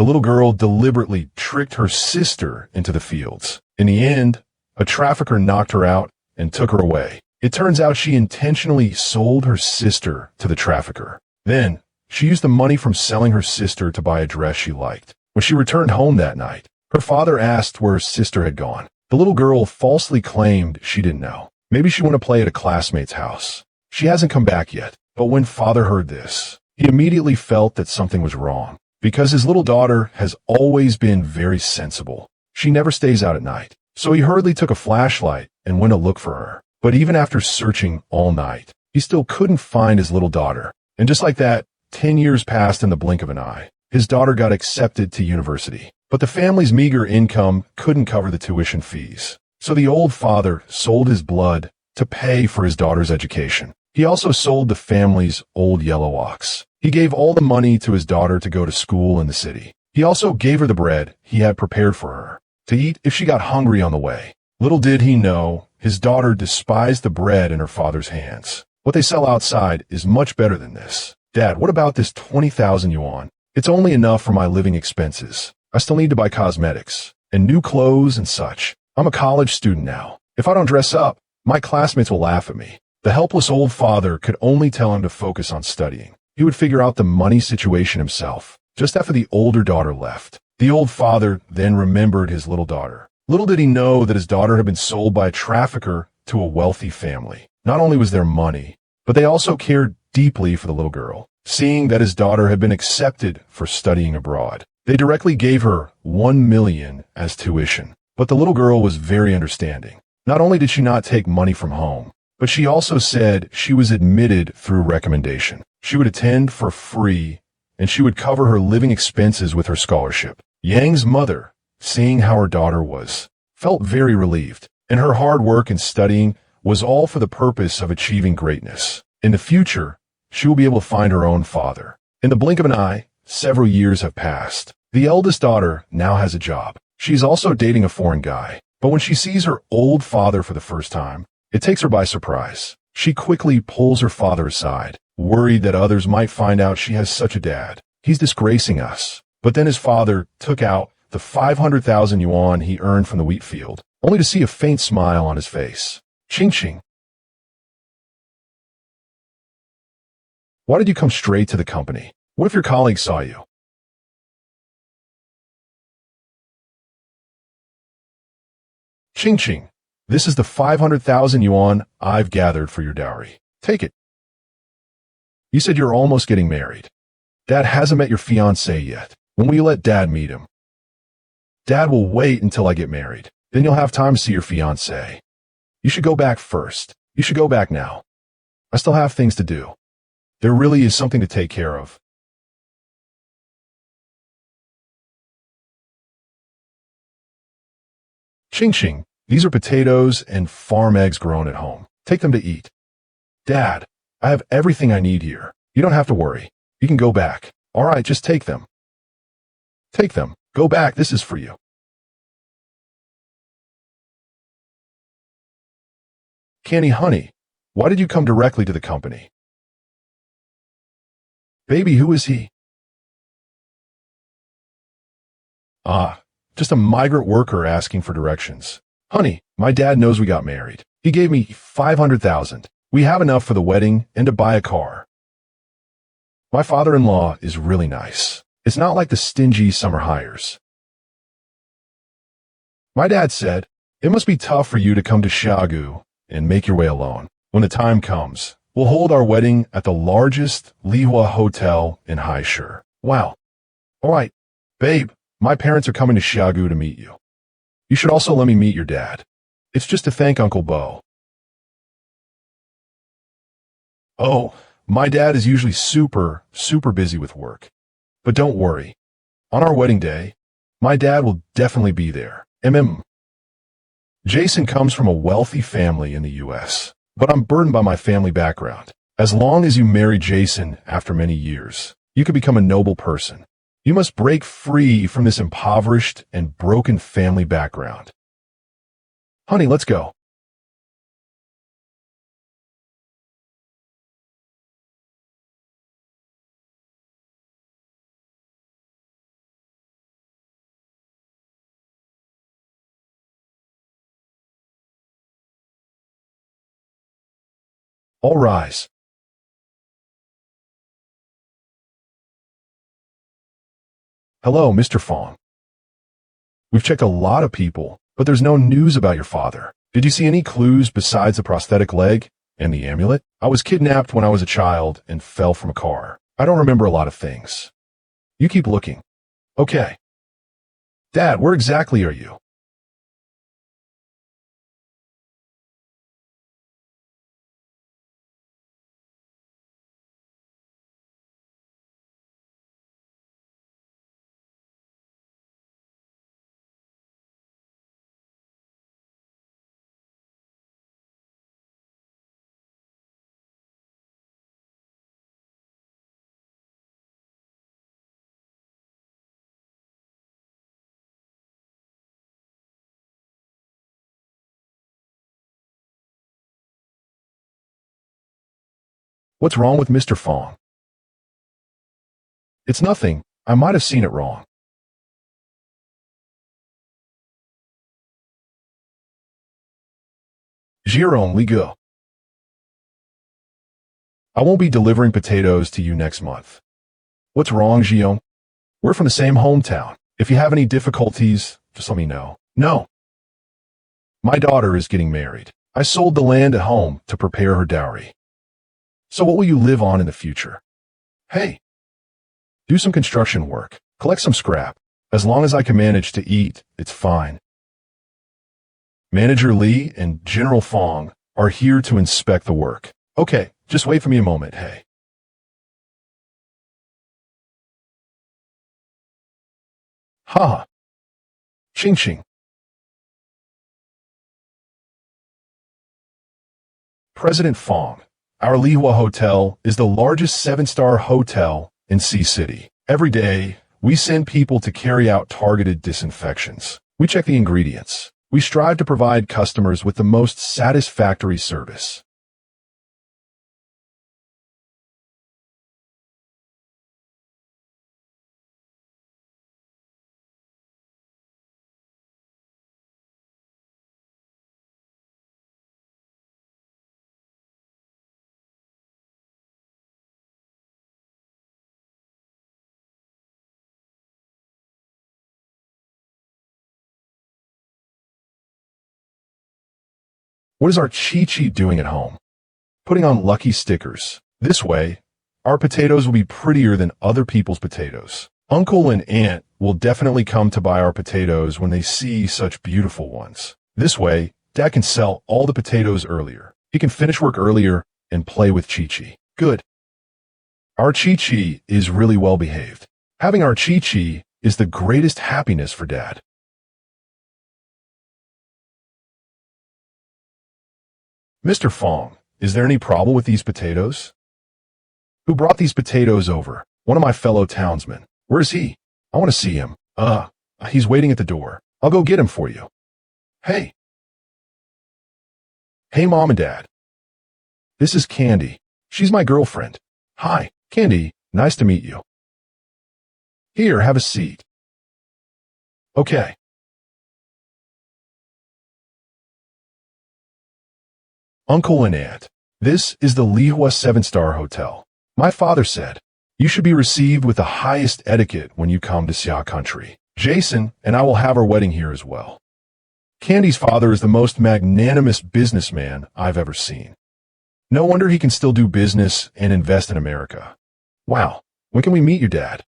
The little girl deliberately tricked her sister into the fields. In the end, a trafficker knocked her out and took her away. It turns out she intentionally sold her sister to the trafficker. Then, she used the money from selling her sister to buy a dress she liked. When she returned home that night, her father asked where her sister had gone. The little girl falsely claimed she didn't know. Maybe she went to play at a classmate's house. She hasn't come back yet. But when father heard this, he immediately felt that something was wrong. Because his little daughter has always been very sensible. She never stays out at night. So he hurriedly took a flashlight and went to look for her. But even after searching all night, he still couldn't find his little daughter. And just like that, 10 years passed in the blink of an eye. His daughter got accepted to university. But the family's meager income couldn't cover the tuition fees. So the old father sold his blood to pay for his daughter's education. He also sold the family's old yellow ox. He gave all the money to his daughter to go to school in the city. He also gave her the bread he had prepared for her to eat if she got hungry on the way. Little did he know, his daughter despised the bread in her father's hands. What they sell outside is much better than this. Dad, what about this 20,000 yuan? It's only enough for my living expenses. I still need to buy cosmetics and new clothes and such. I'm a college student now. If I don't dress up, my classmates will laugh at me. The helpless old father could only tell him to focus on studying. He would figure out the money situation himself. Just after the older daughter left, the old father then remembered his little daughter. Little did he know that his daughter had been sold by a trafficker to a wealthy family. Not only was there money, but they also cared deeply for the little girl. Seeing that his daughter had been accepted for studying abroad, they directly gave her 1 million as tuition. But the little girl was very understanding. Not only did she not take money from home, but she also said she was admitted through recommendation. She would attend for free, and she would cover her living expenses with her scholarship. Yang's mother, seeing how her daughter was, felt very relieved, and her hard work and studying was all for the purpose of achieving greatness. In the future, she will be able to find her own father. In the blink of an eye, several years have passed. The eldest daughter now has a job. She's also dating a foreign guy. But when she sees her old father for the first time, it takes her by surprise. She quickly pulls her father aside, worried that others might find out she has such a dad. He's disgracing us. But then his father took out the 500,000 yuan he earned from the wheat field, only to see a faint smile on his face. Ching ching. Why did you come straight to the company? What if your colleagues saw you? Ching ching. This is the 500,000 yuan I've gathered for your dowry. Take it. You said you're almost getting married. Dad hasn't met your fiancé yet. When will you let Dad meet him? Dad will wait until I get married. Then you'll have time to see your fiancé. You should go back first. You should go back now. I still have things to do. There really is something to take care of. Ching ching. These are potatoes and farm eggs grown at home. Take them to eat. Dad, I have everything I need here. You don't have to worry. You can go back. All right, just take them. Take them. Go back. This is for you. Candy honey, why did you come directly to the company? Baby, who is he? Ah, just a migrant worker asking for directions. Honey, my dad knows we got married. He gave me 500,000. We have enough for the wedding and to buy a car. My father-in-law is really nice. It's not like the stingy summer hires. My dad said, it must be tough for you to come to Xiagu and make your way alone. When the time comes, we'll hold our wedding at the largest Lihua hotel in Haishur. Wow. All right, babe, my parents are coming to Xiagu to meet you. You should also let me meet your dad. It's just to thank Uncle Bo. Oh, my dad is usually super busy with work. But don't worry. On our wedding day, my dad will definitely be there. Jason comes from a wealthy family in the U.S., but I'm burdened by my family background. As long as you marry Jason after many years, you can become a noble person. You must break free from this impoverished and broken family background. Honey, let's go. All rise. Hello, Mr. Fong. We've checked a lot of people, but there's no news about your father. Did you see any clues besides the prosthetic leg and the amulet? I was kidnapped when I was a child and fell from a car. I don't remember a lot of things. You keep looking. Okay. Dad, where exactly are you? What's wrong with Mr. Fong? It's nothing. I might have seen it wrong. Jérôme, we go. I won't be delivering potatoes to you next month. What's wrong, Jiyoung? We're from the same hometown. If you have any difficulties, just let me know. No. My daughter is getting married. I sold the land at home to prepare her dowry. So what will you live on in the future? Hey, do some construction work. Collect some scrap. As long as I can manage to eat, it's fine. Manager Lee and General Fong are here to inspect the work. Okay, just wait for me a moment, hey. Ha! Ching ching. President Fong, our Lihua Hotel is the largest seven-star hotel in Sea City. Every day, we send people to carry out targeted disinfections. We check the ingredients. We strive to provide customers with the most satisfactory service. What is our Chi-Chi doing at home? Putting on lucky stickers. This way, our potatoes will be prettier than other people's potatoes. Uncle and Aunt will definitely come to buy our potatoes when they see such beautiful ones. This way, Dad can sell all the potatoes earlier. He can finish work earlier and play with Chi-Chi. Good. Our Chi-Chi is really well behaved. Having our Chi-Chi is the greatest happiness for Dad. Mr. Fong, is there any problem with these potatoes? Who brought these potatoes over? One of my fellow townsmen. Where is he? I want to see him. He's waiting at the door. I'll go get him for you. Hey. Hey, Mom and Dad. This is Candy. She's my girlfriend. Hi, Candy. Nice to meet you. Here, have a seat. Okay. Uncle and Aunt, this is the Lihua 7-star hotel. My father said, you should be received with the highest etiquette when you come to Xia country. Jason and I will have our wedding here as well. Candy's father is the most magnanimous businessman I've ever seen. No wonder he can still do business and invest in America. Wow, when can we meet your dad?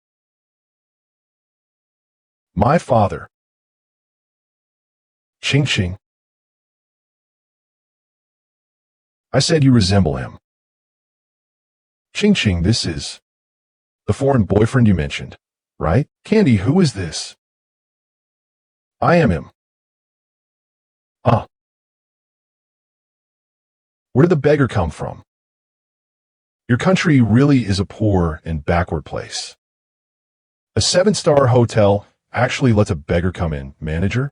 My father. Ching ching. I said you resemble him. Ching ching, this is the foreign boyfriend you mentioned, right? Candy, who is this? I am him. Where did the beggar come from? Your country really is a poor and backward place. A 7-star hotel actually lets a beggar come in, manager?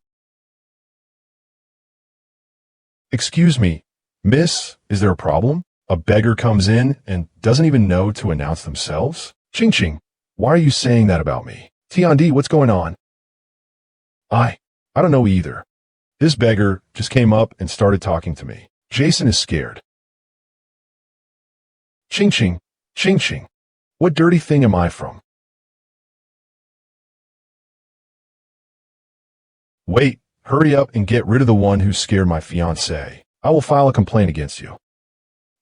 Excuse me, miss, is there a problem? A beggar comes in and doesn't even know to announce themselves? Ching ching, why are you saying that about me? Tiandi, what's going on? I don't know either. This beggar just came up and started talking to me. Jason is scared. Ching ching, ching ching. What dirty thing am I from? Wait, hurry up and get rid of the one who scared my fiancée. I will file a complaint against you.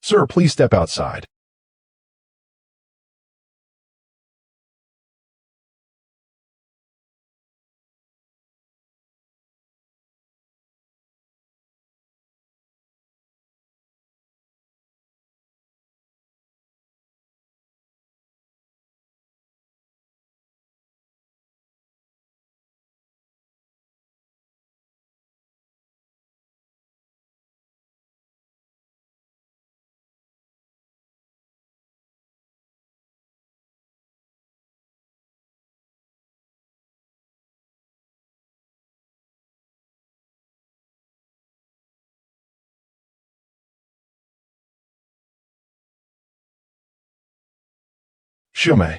Sir, please step outside. Shumei.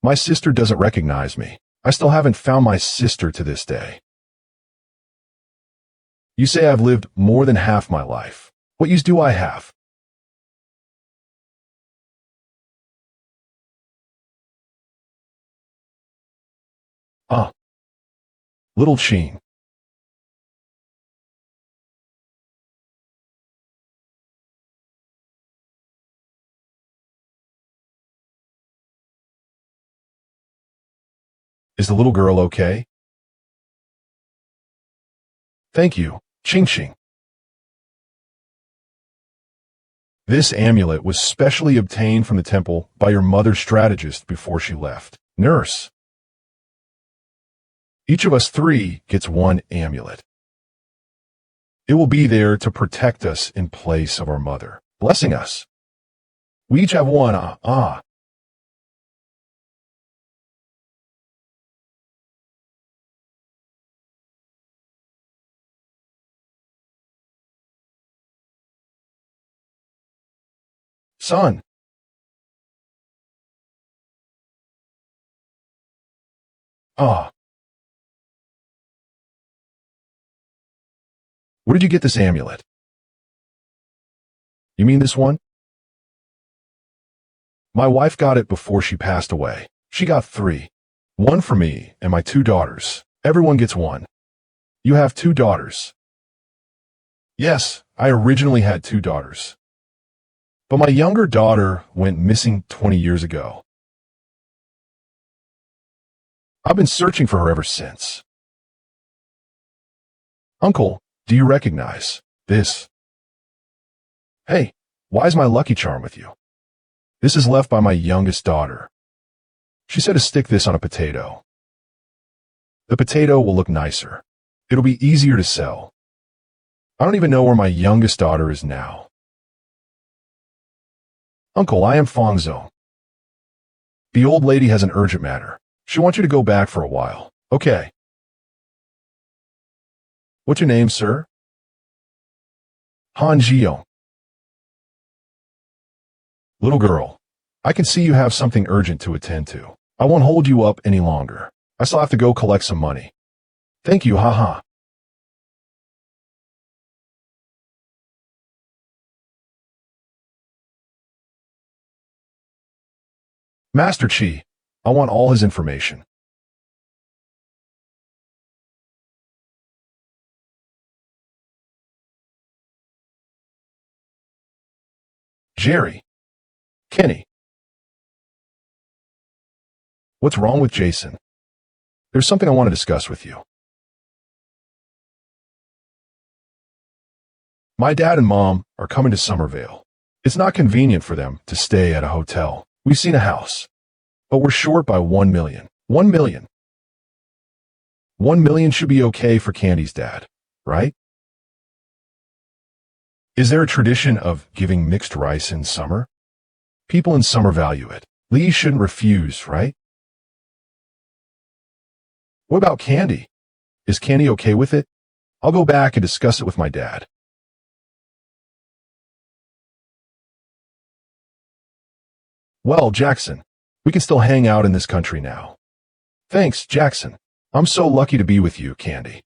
My sister doesn't recognize me. I still haven't found my sister to this day. You say I've lived more than half my life. What use do I have? Ah, little Sheen. Is the little girl okay? Thank you, Ching Ching. This amulet was specially obtained from the temple by your mother's strategist before she left. Nurse. Each of us three gets one amulet. It will be there to protect us in place of our mother, blessing us. We each have one. Son. Ah. Where did you get this amulet? You mean this one? My wife got it before she passed away. She got 3. One for me and my 2 daughters. Everyone gets one. You have 2 daughters. Yes, I originally had 2 daughters. But my younger daughter went missing 20 years ago. I've been searching for her ever since. Uncle, do you recognize this? Hey, why is my Lucky Charm with you? This is left by my youngest daughter. She said to stick this on a potato. The potato will look nicer. It'll be easier to sell. I don't even know where my youngest daughter is now. Uncle, I am Fangzhou. The old lady has an urgent matter. She wants you to go back for a while. Okay. What's your name, sir? Han Jiong. Little girl, I can see you have something urgent to attend to. I won't hold you up any longer. I still have to go collect some money. Thank you, haha. Master Chi, I want all his information. Jerry. Kenny. What's wrong with Jason? There's something I want to discuss with you. My dad and mom are coming to Somerville. It's not convenient for them to stay at a hotel. We've seen a house, but we're short by 1 million. 1 million. 1 million should be okay for Candy's dad, right? Is there a tradition of giving mixed rice in summer? People in summer value it. Lee shouldn't refuse, right? What about Candy? Is Candy okay with it? I'll go back and discuss it with my dad. Well, Jackson, we can still hang out in this country now. Thanks, Jackson. I'm so lucky to be with you, Candy.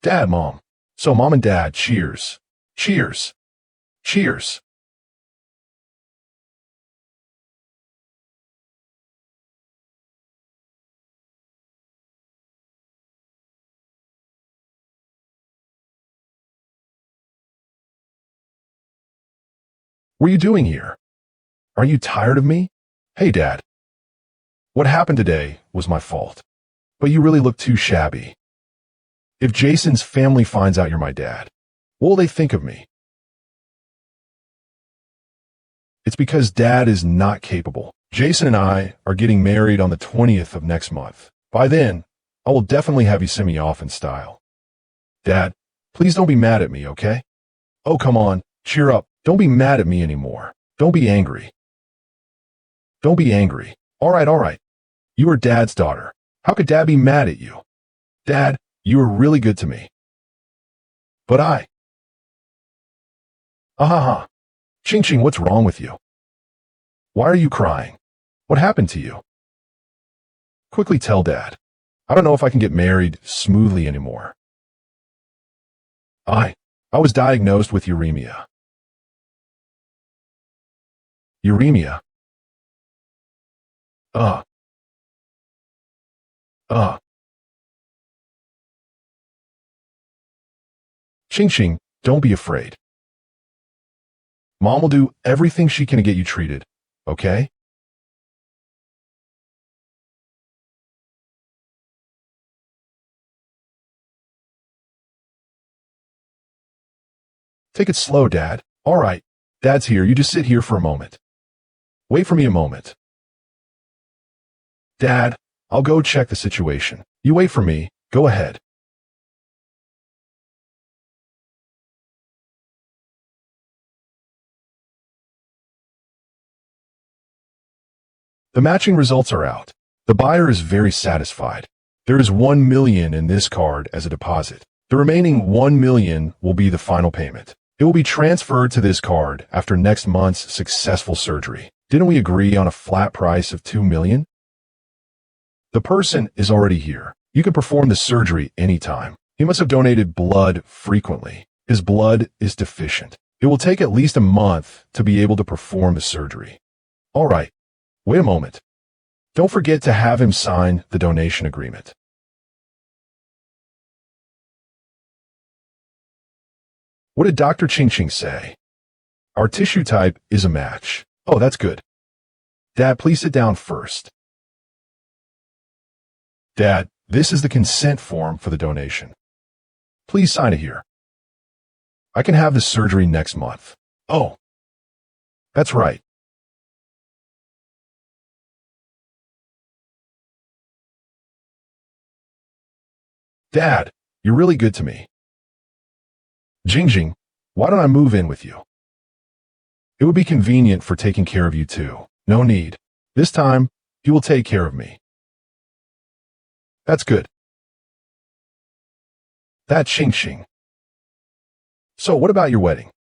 Dad, Mom. So Mom and Dad, cheers. Cheers. Cheers. What are you doing here? Are you tired of me? Hey, Dad. What happened today was my fault. But you really look too shabby. If Jason's family finds out you're my dad, what will they think of me? It's because Dad is not capable. Jason and I are getting married on the 20th of next month. By then, I will definitely have you send me off in style. Dad, please don't be mad at me, okay? Oh, come on, cheer up. Don't be mad at me anymore. Don't be angry. Don't be angry. All right. You are Dad's daughter. How could Dad be mad at you? Dad, you are really good to me. But Ahaha. Ching Ching, what's wrong with you? Why are you crying? What happened to you? Quickly tell Dad. I don't know if I can get married smoothly anymore. I was diagnosed with uremia. Uremia? Uh. Ching Ching, don't be afraid. Mom will do everything she can to get you treated, okay? Take it slow, Dad. All right, Dad's here. You just sit here for a moment. Wait for me a moment. Dad, I'll go check the situation. You wait for me. Go ahead. The matching results are out. The buyer is very satisfied. There is 1 million in this card as a deposit. The remaining 1 million will be the final payment. It will be transferred to this card after next month's successful surgery. Didn't we agree on a flat price of 2 million? The person is already here. You can perform the surgery anytime. He must have donated blood frequently. His blood is deficient. It will take at least a month to be able to perform the surgery. All right. Wait a moment. Don't forget to have him sign the donation agreement. What did Dr. Ching Ching say? Our tissue type is a match. Oh, that's good. Dad, please sit down first. Dad, this is the consent form for the donation. Please sign it here. I can have the surgery next month. Oh, that's right. Dad, you're really good to me. Jingjing, why don't I move in with you? It would be convenient for taking care of you too. No need. This time, you will take care of me. That's good. That Ching Ching. So what about your wedding?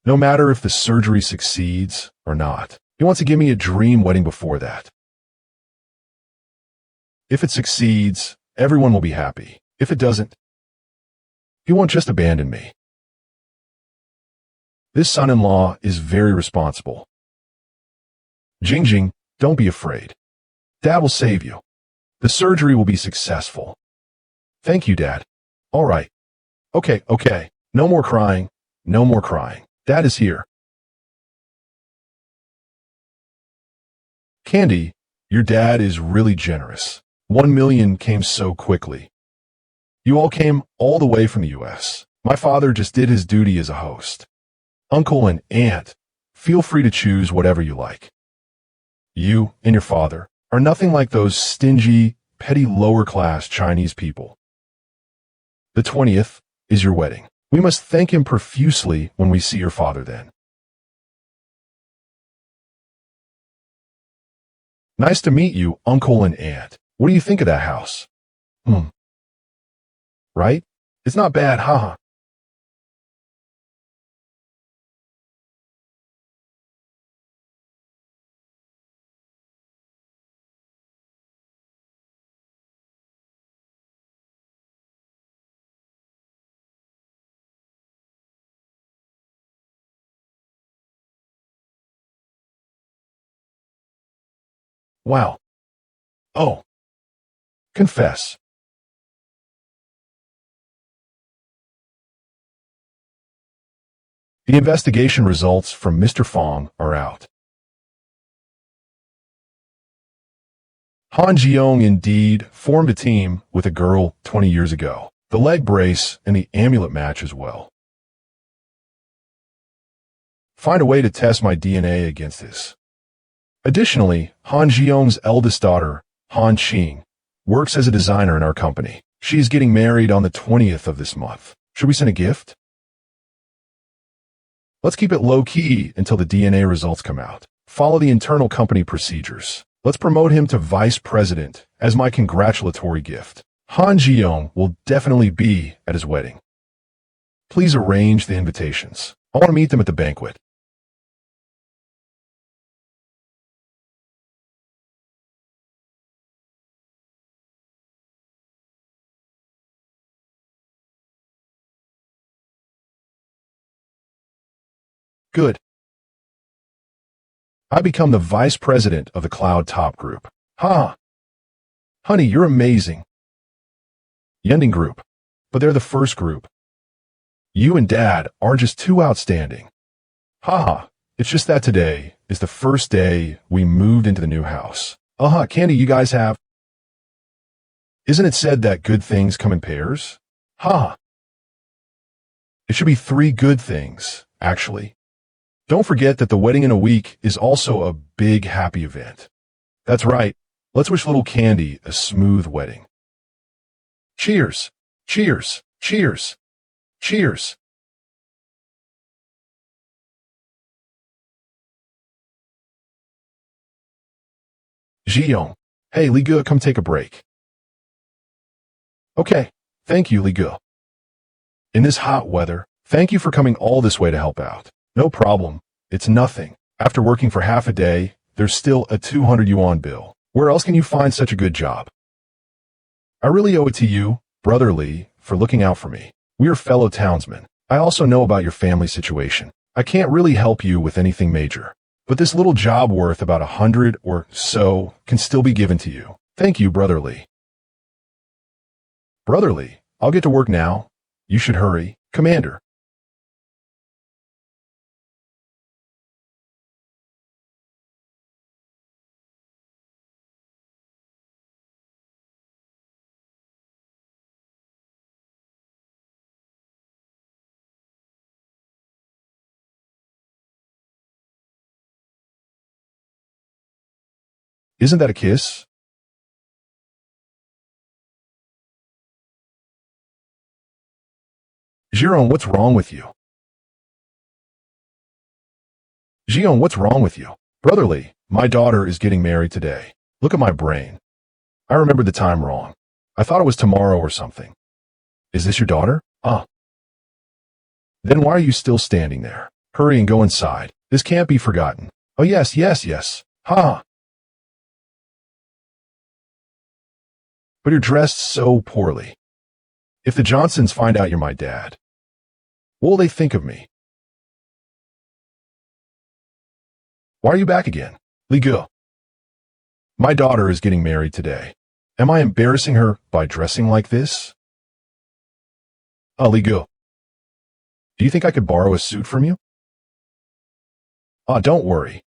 No matter if the surgery succeeds or not, he wants to give me a dream wedding before that. If it succeeds, everyone will be happy. If it doesn't, he won't just abandon me. This son-in-law is very responsible. Jingjing, don't be afraid. Dad will save you. The surgery will be successful. Thank you, Dad. All right. Okay. No more crying. No more crying. Dad is here. Candy, your dad is really generous. 1 million came so quickly. You all came all the way from the US. My father just did his duty as a host. Uncle and aunt, feel free to choose whatever you like. You and your father are nothing like those stingy, petty lower-class Chinese people. The 20th is your wedding. We must thank him profusely when we see your father then. Nice to meet you, uncle and aunt. What do you think of that house? Right? It's not bad, haha. Wow. Oh, confess. The investigation results from Mr. Fong are out. Han Jiong indeed formed a team with a girl 20 years ago. The leg brace and the amulet match as well. Find a way to test my DNA against this. Additionally, Han Jiong's eldest daughter, Han Qing, works as a designer in our company. She is getting married on the 20th of this month. Should we send a gift? Let's keep it low-key until the DNA results come out. Follow the internal company procedures. Let's promote him to vice president as my congratulatory gift. Han Jiong will definitely be at his wedding. Please arrange the invitations. I want to meet them at the banquet. Good. I become the vice president of the Cloud Top Group. Ha! Honey, you're amazing. Yending Group. But they're the first group. You and Dad are just too outstanding. Ha! It's just that today is the first day we moved into the new house. Candy you guys have? Isn't it said that good things come in pairs? Ha! It should be 3 good things, actually. Don't forget that the wedding in a week is also a big happy event. That's right. Let's wish little Candy a smooth wedding. Cheers! Cheers! Cheers! Cheers! Jiyoung. Hey, Ligu, come take a break. Okay. Thank you, Ligu. In this hot weather, thank you for coming all this way to help out. No problem. It's nothing. After working for half a day, there's still a 200 yuan bill. Where else can you find such a good job? I really owe it to you, Brother Lee, for looking out for me. We are fellow townsmen. I also know about your family situation. I can't really help you with anything major. But this little job worth about 100 or so can still be given to you. Thank you, Brother Lee. Brother Lee, I'll get to work now. You should hurry. Commander. Isn't that a kiss? Jiron, what's wrong with you? Jion, what's wrong with you? Brother Lee, my daughter is getting married today. Look at my brain. I remembered the time wrong. I thought it was tomorrow or something. Is this your daughter? Then why are you still standing there? Hurry and go inside. This can't be forgotten. Oh yes, yes, yes. Ha! But you're dressed so poorly. If the Johnsons find out you're my dad, what will they think of me? Why are you back again? Li Gu. My daughter is getting married today. Am I embarrassing her by dressing like this? Li Gu. Do you think I could borrow a suit from you? Don't worry.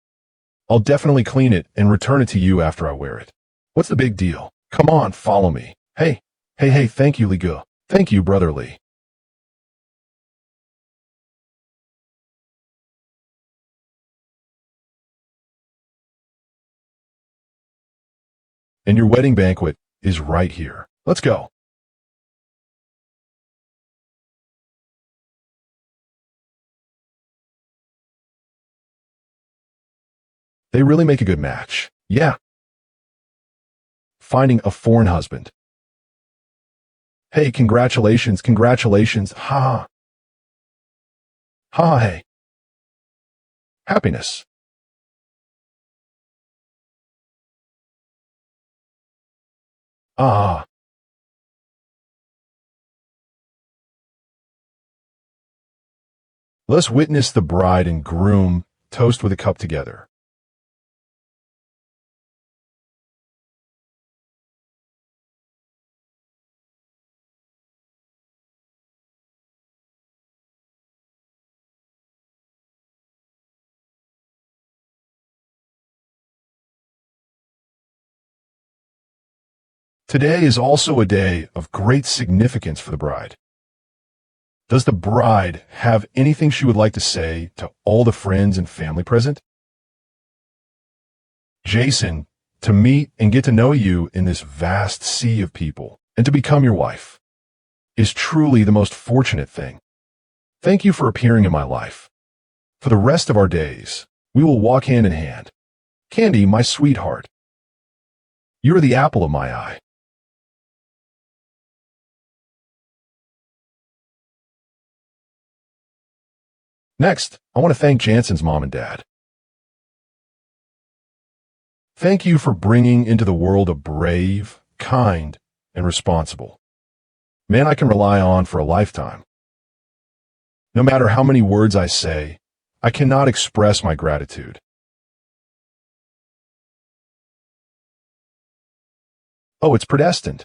I'll definitely clean it and return it to you after I wear it. What's the big deal? Come on, follow me. Hey, thank you, Li Gu. Thank you, Brother Lee. And your wedding banquet is right here. Let's go. They really make a good match. Yeah. Finding a foreign husband. Hey, congratulations, congratulations. Ha. Ha, hey. Happiness. Ah. Let's witness the bride and groom toast with a cup together. Today is also a day of great significance for the bride. Does the bride have anything she would like to say to all the friends and family present? Jason, to meet and get to know you in this vast sea of people and to become your wife is truly the most fortunate thing. Thank you for appearing in my life. For the rest of our days, we will walk hand in hand. Candy, my sweetheart, you're the apple of my eye. Next, I want to thank Jansen's mom and dad. Thank you for bringing into the world a brave, kind, and responsible man I can rely on for a lifetime. No matter how many words I say, I cannot express my gratitude. Oh, it's predestined.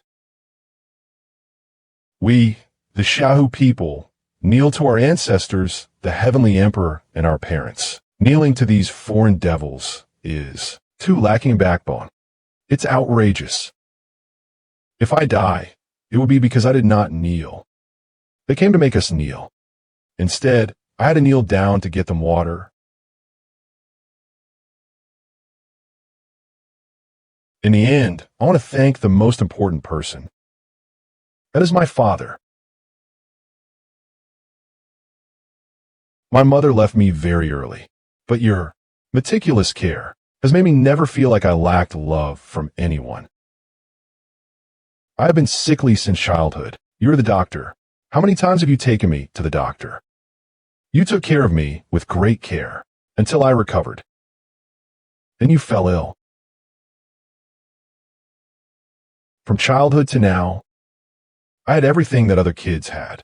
We, the Shahu people, kneel to our ancestors, the heavenly emperor, and our parents. Kneeling to these foreign devils is too lacking backbone. It's outrageous. If I die, it will be because I did not kneel. They came to make us kneel. Instead, I had to kneel down to get them water. In the end, I want to thank the most important person. That is my father. My mother left me very early, but your meticulous care has made me never feel like I lacked love from anyone. I have been sickly since childhood. You're the doctor. How many times have you taken me to the doctor? You took care of me with great care until I recovered. Then you fell ill. From childhood to now, I had everything that other kids had.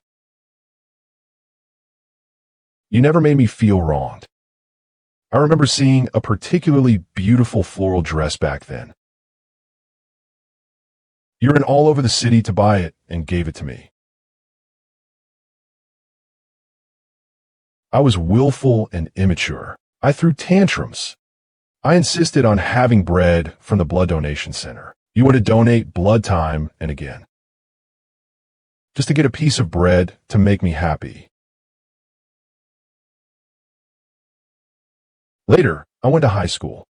You never made me feel wronged. I remember seeing a particularly beautiful floral dress back then. You ran all over the city to buy it and gave it to me. I was willful and immature. I threw tantrums. I insisted on having bread from the blood donation center. You would donate blood time and again, just to get a piece of bread to make me happy. Later, I went to high school.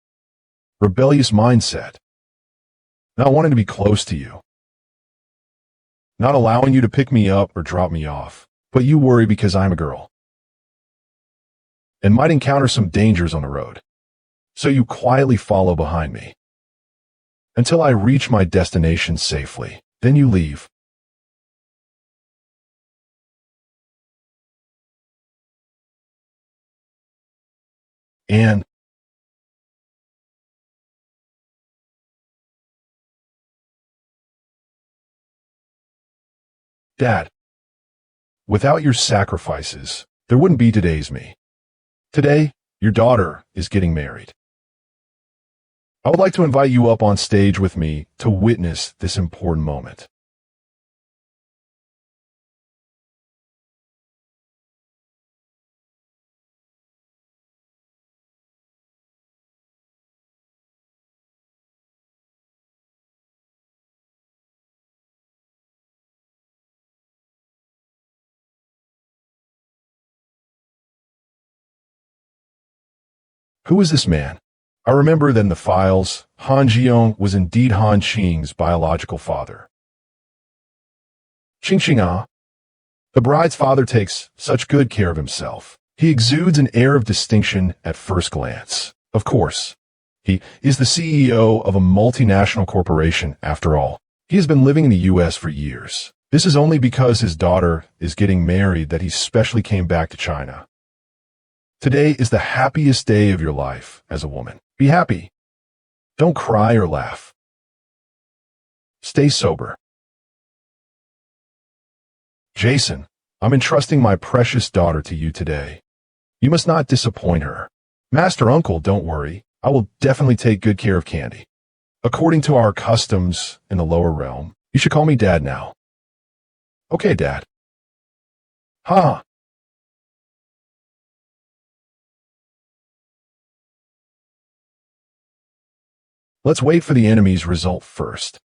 Rebellious mindset. Not wanting to be close to you. Not allowing you to pick me up or drop me off. But you worry because I'm a girl. And might encounter some dangers on the road. So you quietly follow behind me. Until I reach my destination safely. Then you leave. And Dad, without your sacrifices, there wouldn't be today's me. Today, your daughter is getting married. I would like to invite you up on stage with me to witness this important moment. Who is this man? I remember that in the files, Han Jiong was indeed Han Qing's biological father. Qingqing. The bride's father takes such good care of himself. He exudes an air of distinction at first glance. Of course, he is the CEO of a multinational corporation after all. He has been living in the U.S. for years. This is only because his daughter is getting married that he specially came back to China. Today is the happiest day of your life as a woman. Be happy. Don't cry or laugh. Stay sober. Jason, I'm entrusting my precious daughter to you today. You must not disappoint her. Master Uncle, don't worry. I will definitely take good care of Candy. According to our customs in the lower realm, you should call me Dad now. Okay, Dad. Ha! Let's wait for the enemy's result first.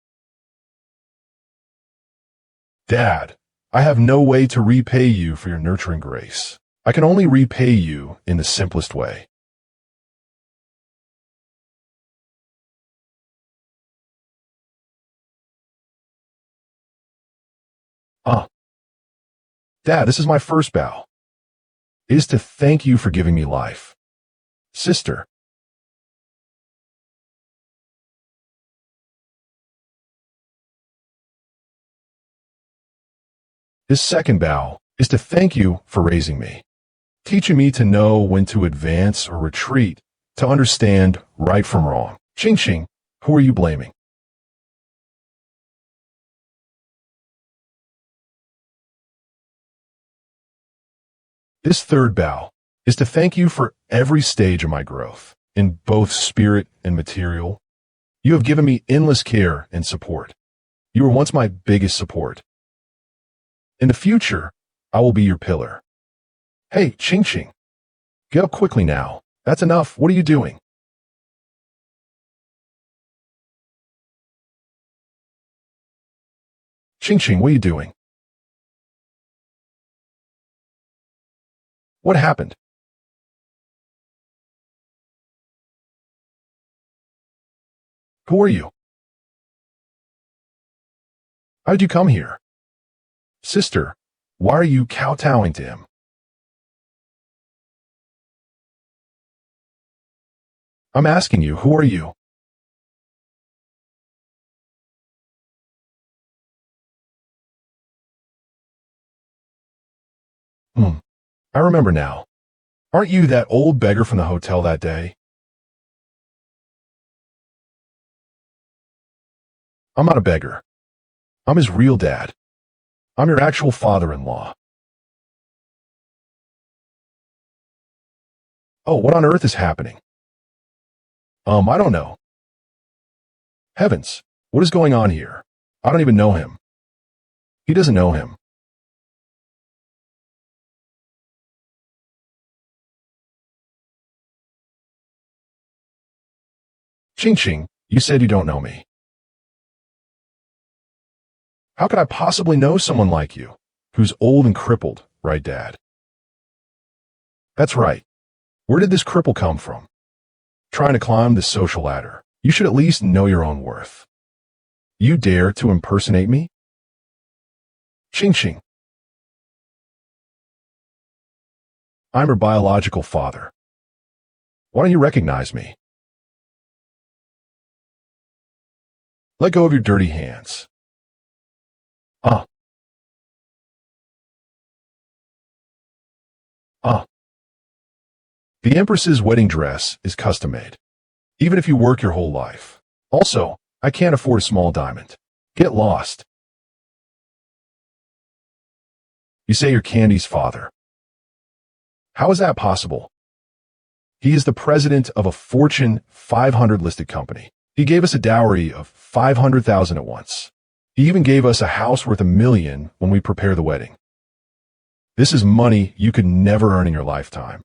Dad, I have no way to repay you for your nurturing grace. I can only repay you in the simplest way. Ah, Dad, this is my first bow. It is to thank you for giving me life. Sister, this second bow is to thank you for raising me, teaching me to know when to advance or retreat, to understand right from wrong. Ching Ching, who are you blaming? This third bow is to thank you for every stage of my growth, in both spirit and material. You have given me endless care and support. You were once my biggest support. In the future, I will be your pillar. Hey, Ching Ching, get up quickly now. That's enough. What are you doing? Ching Ching, what are you doing? What happened? Who are you? How did you come here? Sister, why are you kowtowing to him? I'm asking you, who are you? Hmm, I remember now. Aren't you that old beggar from the hotel that day? I'm not a beggar. I'm his real dad. I'm your actual father-in-law. Oh, what on earth is happening? I don't know. Heavens, what is going on here? I don't even know him. He doesn't know him. Ching Ching, you said you don't know me. How could I possibly know someone like you, who's old and crippled, right, Dad? That's right. Where did this cripple come from? Trying to climb the social ladder. You should at least know your own worth. You dare to impersonate me? Ching Ching, I'm your biological father. Why don't you recognize me? Let go of your dirty hands. Ah, ah. The Empress's wedding dress is custom-made, even if you work your whole life. Also, I can't afford a small diamond. Get lost. You say you're Candy's father. How is that possible? He is the president of a Fortune 500 listed company. He gave us a dowry of 500,000 at once. He even gave us a house worth $1 million when we prepare the wedding. This is money you could never earn in your lifetime.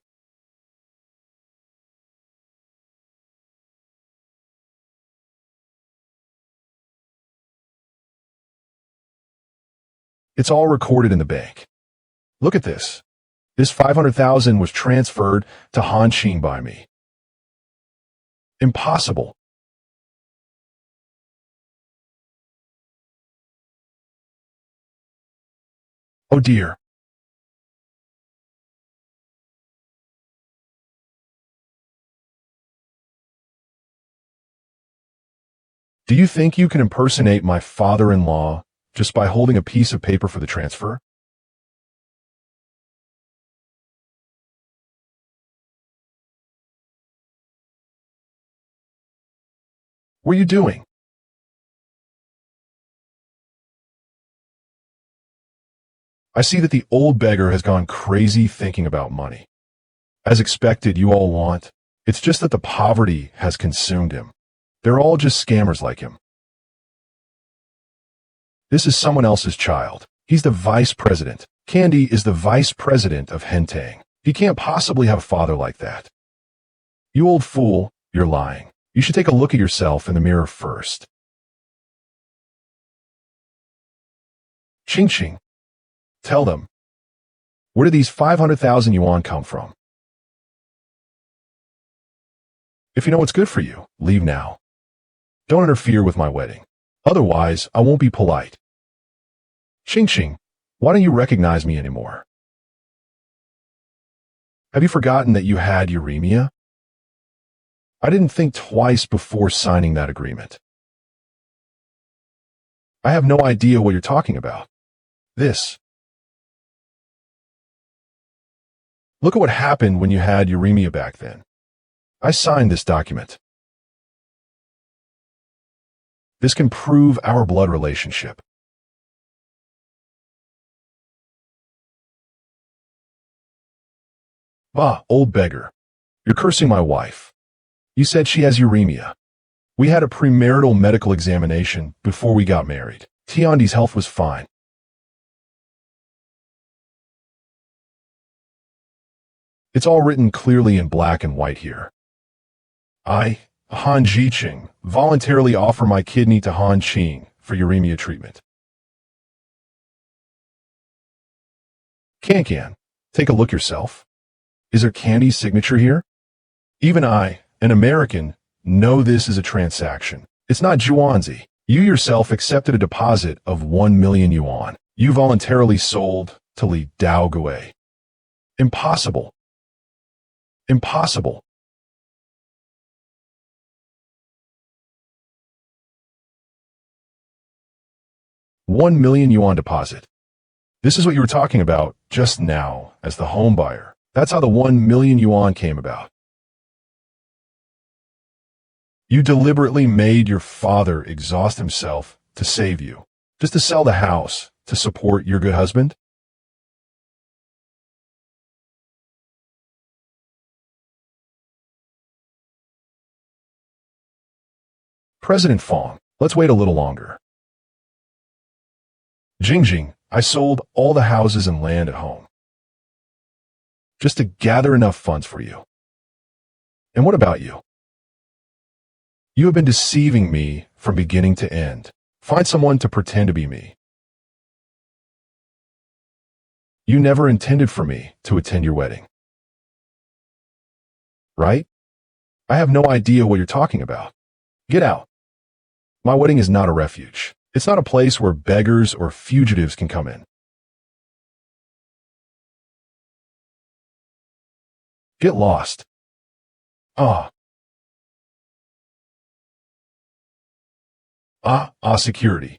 It's all recorded in the bank. Look at this. This 500,000 was transferred to Han Xing by me. Impossible. Oh dear. Do you think you can impersonate my father-in-law just by holding a piece of paper for the transfer? What are you doing? I see that the old beggar has gone crazy thinking about money. As expected, you all want. It's just that the poverty has consumed him. They're all just scammers like him. This is someone else's child. He's the vice president. Candy is the vice president of Hentang. He can't possibly have a father like that. You old fool, you're lying. You should take a look at yourself in the mirror first. Ching Ching. Tell them. Where did these 500,000 yuan come from? If you know what's good for you, leave now. Don't interfere with my wedding. Otherwise, I won't be polite. Ching Ching, why don't you recognize me anymore? Have you forgotten that you had uremia? I didn't think twice before signing that agreement. I have no idea what you're talking about. This. Look at what happened when you had uremia back then. I signed this document. This can prove our blood relationship. Bah, old beggar. You're cursing my wife. You said she has uremia. We had a premarital medical examination before we got married. Tiandi's health was fine. It's all written clearly in black and white here. I, Han Jiqing, voluntarily offer my kidney to Han Qing for uremia treatment. Can, take a look yourself. Is there Candy's signature here? Even I, an American, know this is a transaction. It's not Zhuanzi. You yourself accepted a deposit of 1 million yuan. You voluntarily sold to Li Daogui. Impossible. Impossible. $1 million deposit. This is what you were talking about just now as the home buyer. That's how the 1 million yuan came about. You deliberately made your father exhaust himself to save you, just to sell the house to support your good husband? President Fong, let's wait a little longer. Jingjing, I sold all the houses and land at home, just to gather enough funds for you. And what about you? You have been deceiving me from beginning to end. Find someone to pretend to be me. You never intended for me to attend your wedding. Right? I have no idea what you're talking about. Get out. My wedding is not a refuge. It's not a place where beggars or fugitives can come in. Get lost. Security.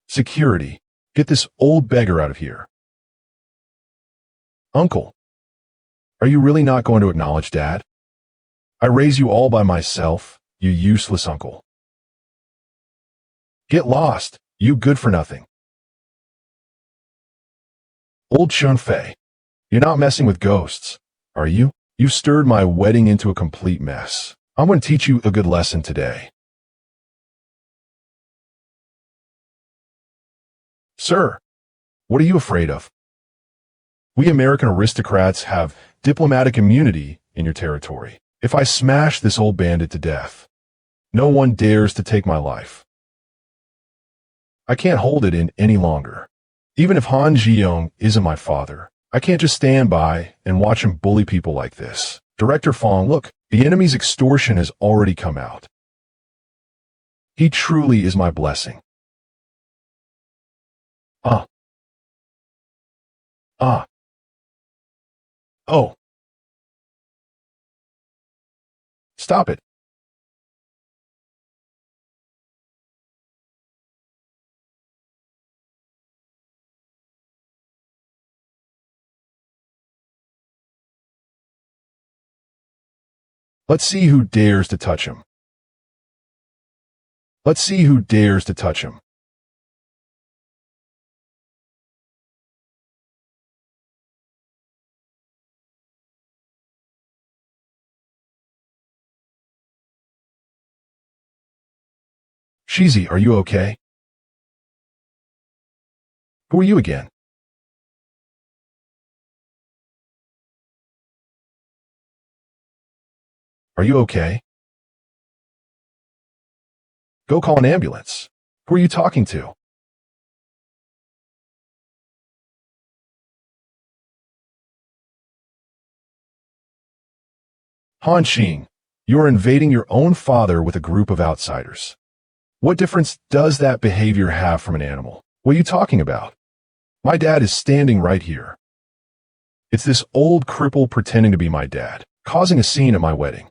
Security. Get this old beggar out of here. Uncle. Are you really not going to acknowledge Dad? I raise you all by myself, you useless uncle. Get lost, you good for nothing. Old Shunfei. You're not messing with ghosts, are you? You stirred my wedding into a complete mess. I'm going to teach you a good lesson today. Sir, what are you afraid of? We American aristocrats have diplomatic immunity in your territory. If I smash this old bandit to death, no one dares to take my life. I can't hold it in any longer. Even if Han Zhiyong isn't my father, I can't just stand by and watch him bully people like this. Director Fong, look, the enemy's extortion has already come out. He truly is my blessing. Oh. Stop it. Let's see who dares to touch him. Let's see who dares to touch him. Shizi, are you okay? Who are you again? Are you okay? Go call an ambulance. Who are you talking to? Han Xing, you are invading your own father with a group of outsiders. What difference does that behavior have from an animal? What are you talking about? My dad is standing right here. It's this old cripple pretending to be my dad, causing a scene at my wedding.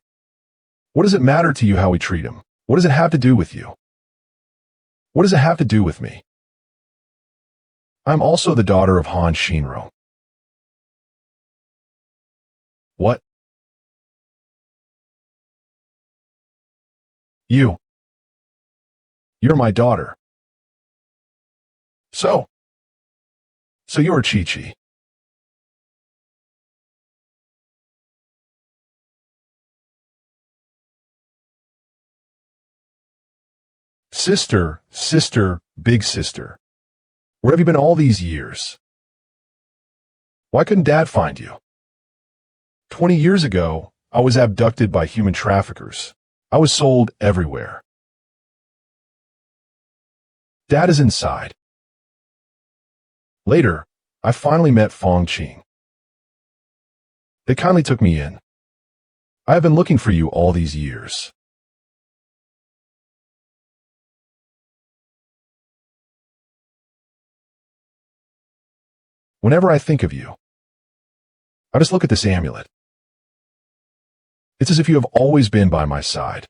What does it matter to you how we treat him? What does it have to do with you? What does it have to do with me? I'm also the daughter of Han Shinro. What? You're my daughter. So you're Chi-Chi. Sister, big sister. Where have you been all these years? Why couldn't Dad find you? 20 years ago, I was abducted by human traffickers. I was sold everywhere. Dad is inside. Later, I finally met Fong Qing. They kindly took me in. I have been looking for you all these years. Whenever I think of you, I just look at this amulet. It's as if you have always been by my side.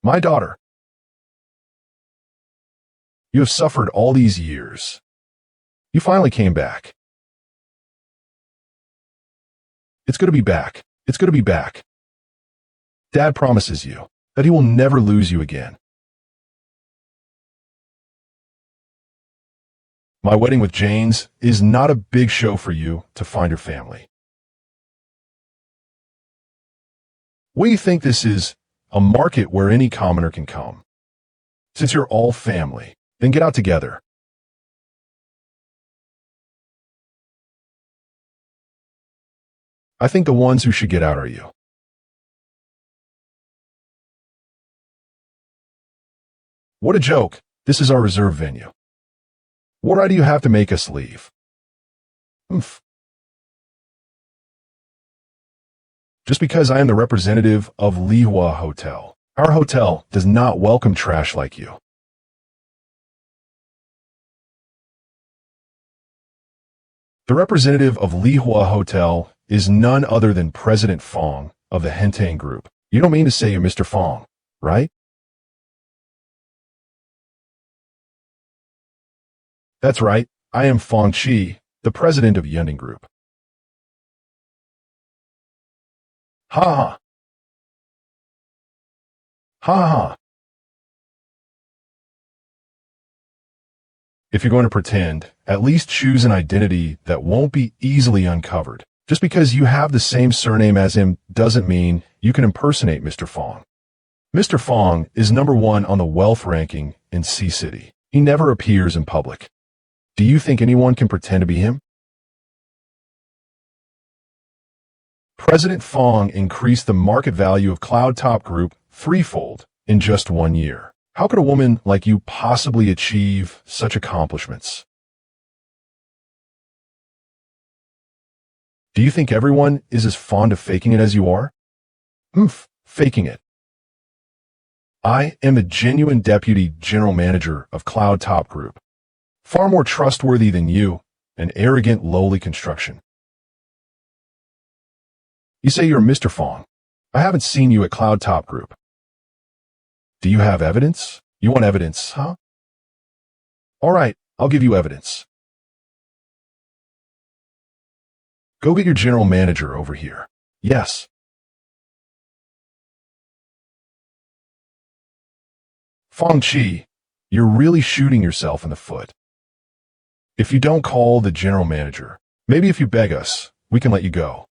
My daughter, you have suffered all these years. You finally came back. It's good to be back. It's good to be back. Dad promises you that he will never lose you again. My wedding with Jane's is not a big show for you to find your family. What do you think this is? A market where any commoner can come. Since you're all family, then get out together. I think the ones who should get out are you. What a joke. This is our reserve venue. What right do you have to make us leave? Oomph. Just because I am the representative of Lihua Hotel. Our hotel does not welcome trash like you. The representative of Lihua Hotel is none other than President Fong of the Hentang Group. You don't mean to say you're Mr. Fong, right? That's right. I am Fong Chi, the president of Yunding Group. Ha ha. Ha ha. If you're going to pretend, at least choose an identity that won't be easily uncovered. Just because you have the same surname as him doesn't mean you can impersonate Mr. Fong. Mr. Fong is #1 on the wealth ranking in Sea City. He never appears in public. Do you think anyone can pretend to be him? President Fong increased the market value of Cloud Top Group threefold in just 1 year. How could a woman like you possibly achieve such accomplishments? Do you think everyone is as fond of faking it as you are? Faking it. I am the genuine deputy general manager of Cloud Top Group. Far more trustworthy than you, an arrogant, lowly construction. You say you're Mr. Fong. I haven't seen you at Cloud Top Group. Do you have evidence? You want evidence, huh? All right, I'll give you evidence. Go get your general manager over here. Yes. Fong Chi, you're really shooting yourself in the foot. If you don't call the general manager, maybe if you beg us, we can let you go.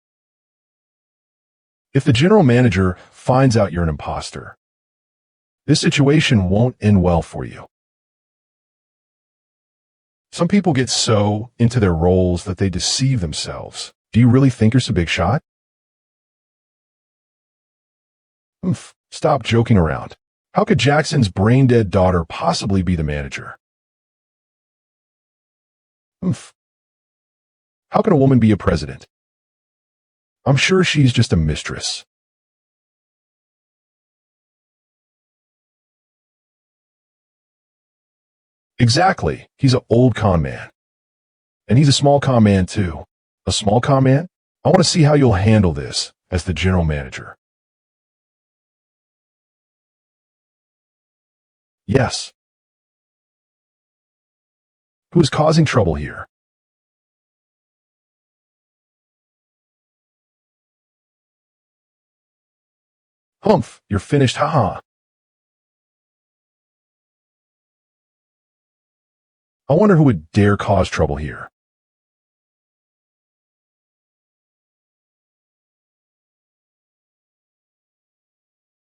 If the general manager finds out you're an imposter, this situation won't end well for you. Some people get so into their roles that they deceive themselves. Do you really think you're so big shot? Stop joking around. How could Jackson's brain-dead daughter possibly be the manager? How can a woman be a president? I'm sure she's just a mistress. Exactly. He's an old con man. And he's a small con man, too. A small con man? I want to see how you'll handle this as the general manager. Yes. Who is causing trouble here? You're finished, haha. I wonder who would dare cause trouble here.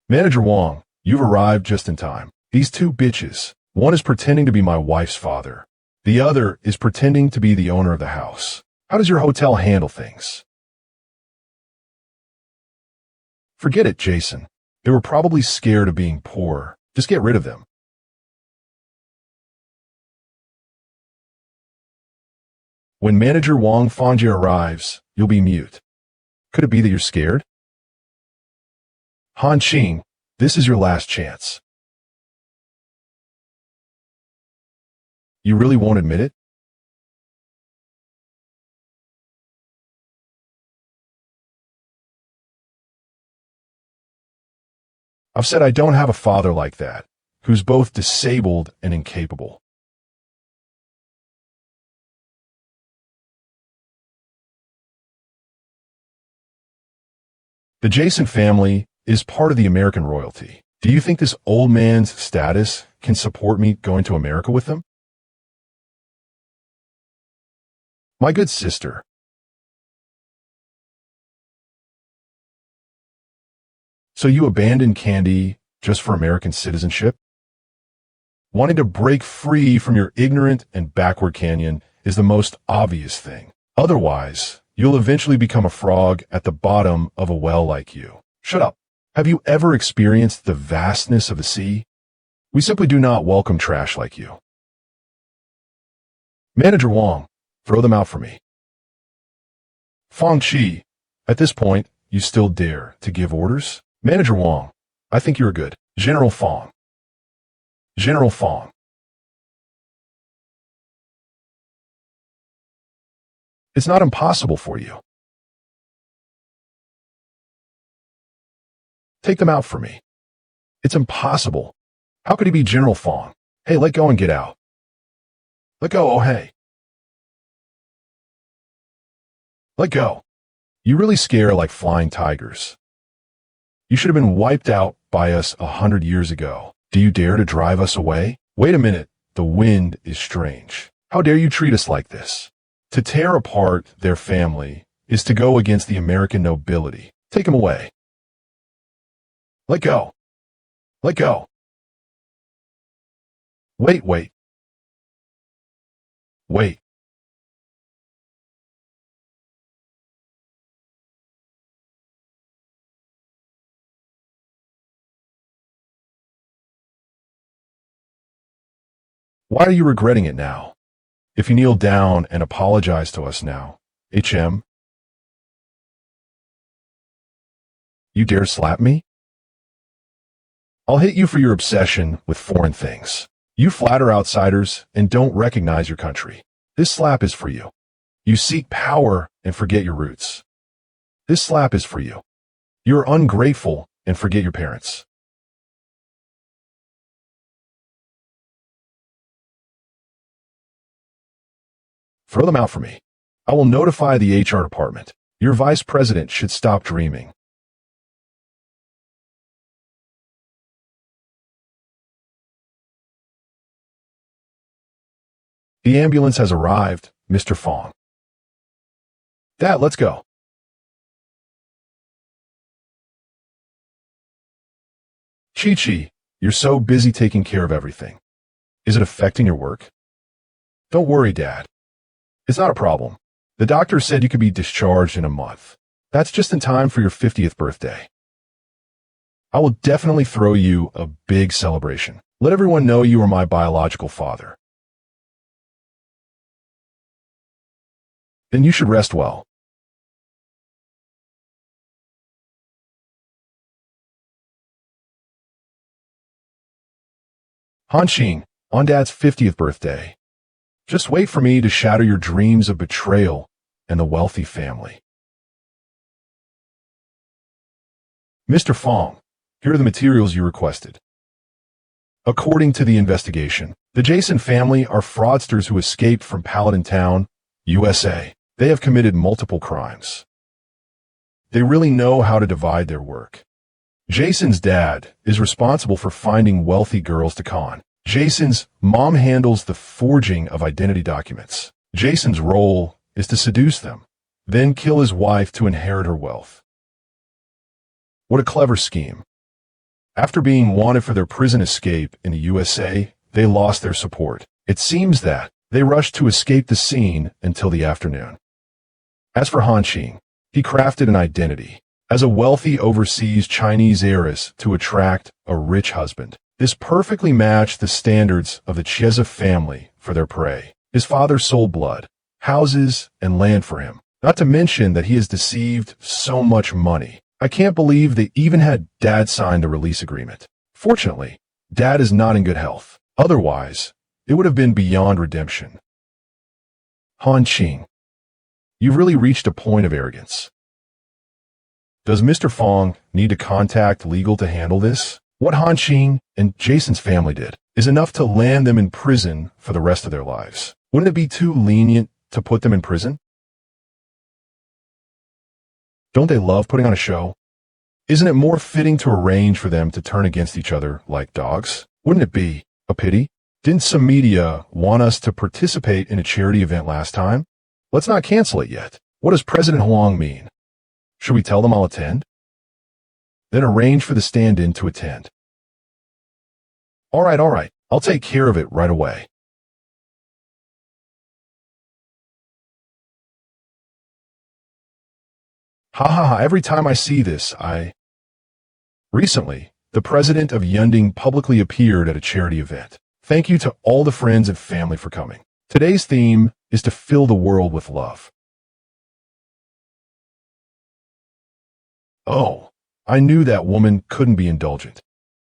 Manager Wong, you've arrived just in time. These two bitches, one is pretending to be my wife's father. The other is pretending to be the owner of the house. How does your hotel handle things? Forget it, Jason. They were probably scared of being poor. Just get rid of them. When Manager Wong Fangji arrives, you'll be mute. Could it be that you're scared? Han Qing, this is your last chance. You really won't admit it? I've said I don't have a father like that, who's both disabled and incapable. The Jason family is part of the American royalty. Do you think this old man's status can support me going to America with them? My good sister. So you abandoned Candy just for American citizenship? Wanting to break free from your ignorant and backward canyon is the most obvious thing. Otherwise, you'll eventually become a frog at the bottom of a well like you. Shut up. Have you ever experienced the vastness of the sea? We simply do not welcome trash like you. Manager Wong, throw them out for me. Fang Chi, at this point, you still dare to give orders? Manager Wong, I think you're good. General Fong. General Fong. It's not impossible for you. Take them out for me. It's impossible. How could he be General Fong? Hey, let go and get out. Let go, oh hey. Let go. You really scare like flying tigers. You should have been wiped out by us 100 years ago. Do you dare to drive us away? Wait a minute, the wind is strange. How dare you treat us like this? To tear apart their family is to go against the American nobility. Take them away. Let go. Let go. Wait. Wait. Why are you regretting it now? If you kneel down and apologize to us now, HM, you dare slap me? I'll hit you for your obsession with foreign things. You flatter outsiders and don't recognize your country. This slap is for you. You seek power and forget your roots. This slap is for you. You're ungrateful and forget your parents. Throw them out for me. I will notify the HR department. Your vice president should stop dreaming. The ambulance has arrived, Mr. Fong. Dad, let's go. Chi-Chi, you're so busy taking care of everything. Is it affecting your work? Don't worry, Dad. It's not a problem. The doctor said you could be discharged in a month. That's just in time for your 50th birthday. I will definitely throw you a big celebration. Let everyone know you are my biological father. Then you should rest well. Hanqing, on Dad's 50th birthday. Just wait for me to shatter your dreams of betrayal and the wealthy family. Mr. Fong, here are the materials you requested. According to the investigation, the Jason family are fraudsters who escaped from Paladin Town, USA. They have committed multiple crimes. They really know how to divide their work. Jason's dad is responsible for finding wealthy girls to con. Jason's mom handles the forging of identity documents. Jason's role is to seduce them, then kill his wife to inherit her wealth. What a clever scheme. After being wanted for their prison escape in the USA, they lost their support. It seems that they rushed to escape the scene until the afternoon. As for Hanqing, he crafted an identity as a wealthy overseas Chinese heiress to attract a rich husband. This perfectly matched the standards of the Chiesa family for their prey. His father sold blood, houses, and land for him, not to mention that he has deceived so much money. I can't believe they even had Dad sign the release agreement. Fortunately, Dad is not in good health. Otherwise, it would have been beyond redemption. Hanqing, you've really reached a point of arrogance. Does Mr. Fong need to contact legal to handle this? What Hanqing and Jason's family did is enough to land them in prison for the rest of their lives. Wouldn't it be too lenient to put them in prison? Don't they love putting on a show? Isn't it more fitting to arrange for them to turn against each other like dogs? Wouldn't it be a pity? Didn't some media want us to participate in a charity event last time? Let's not cancel it yet. What does President Huang mean? Should we tell them I'll attend? Then arrange for the stand-in to attend. All right. I'll take care of it right away. Ha, every time I see this, Recently, the president of Yunding publicly appeared at a charity event. Thank you to all the friends and family for coming. Today's theme is to fill the world with love. Oh, I knew that woman couldn't be indulgent.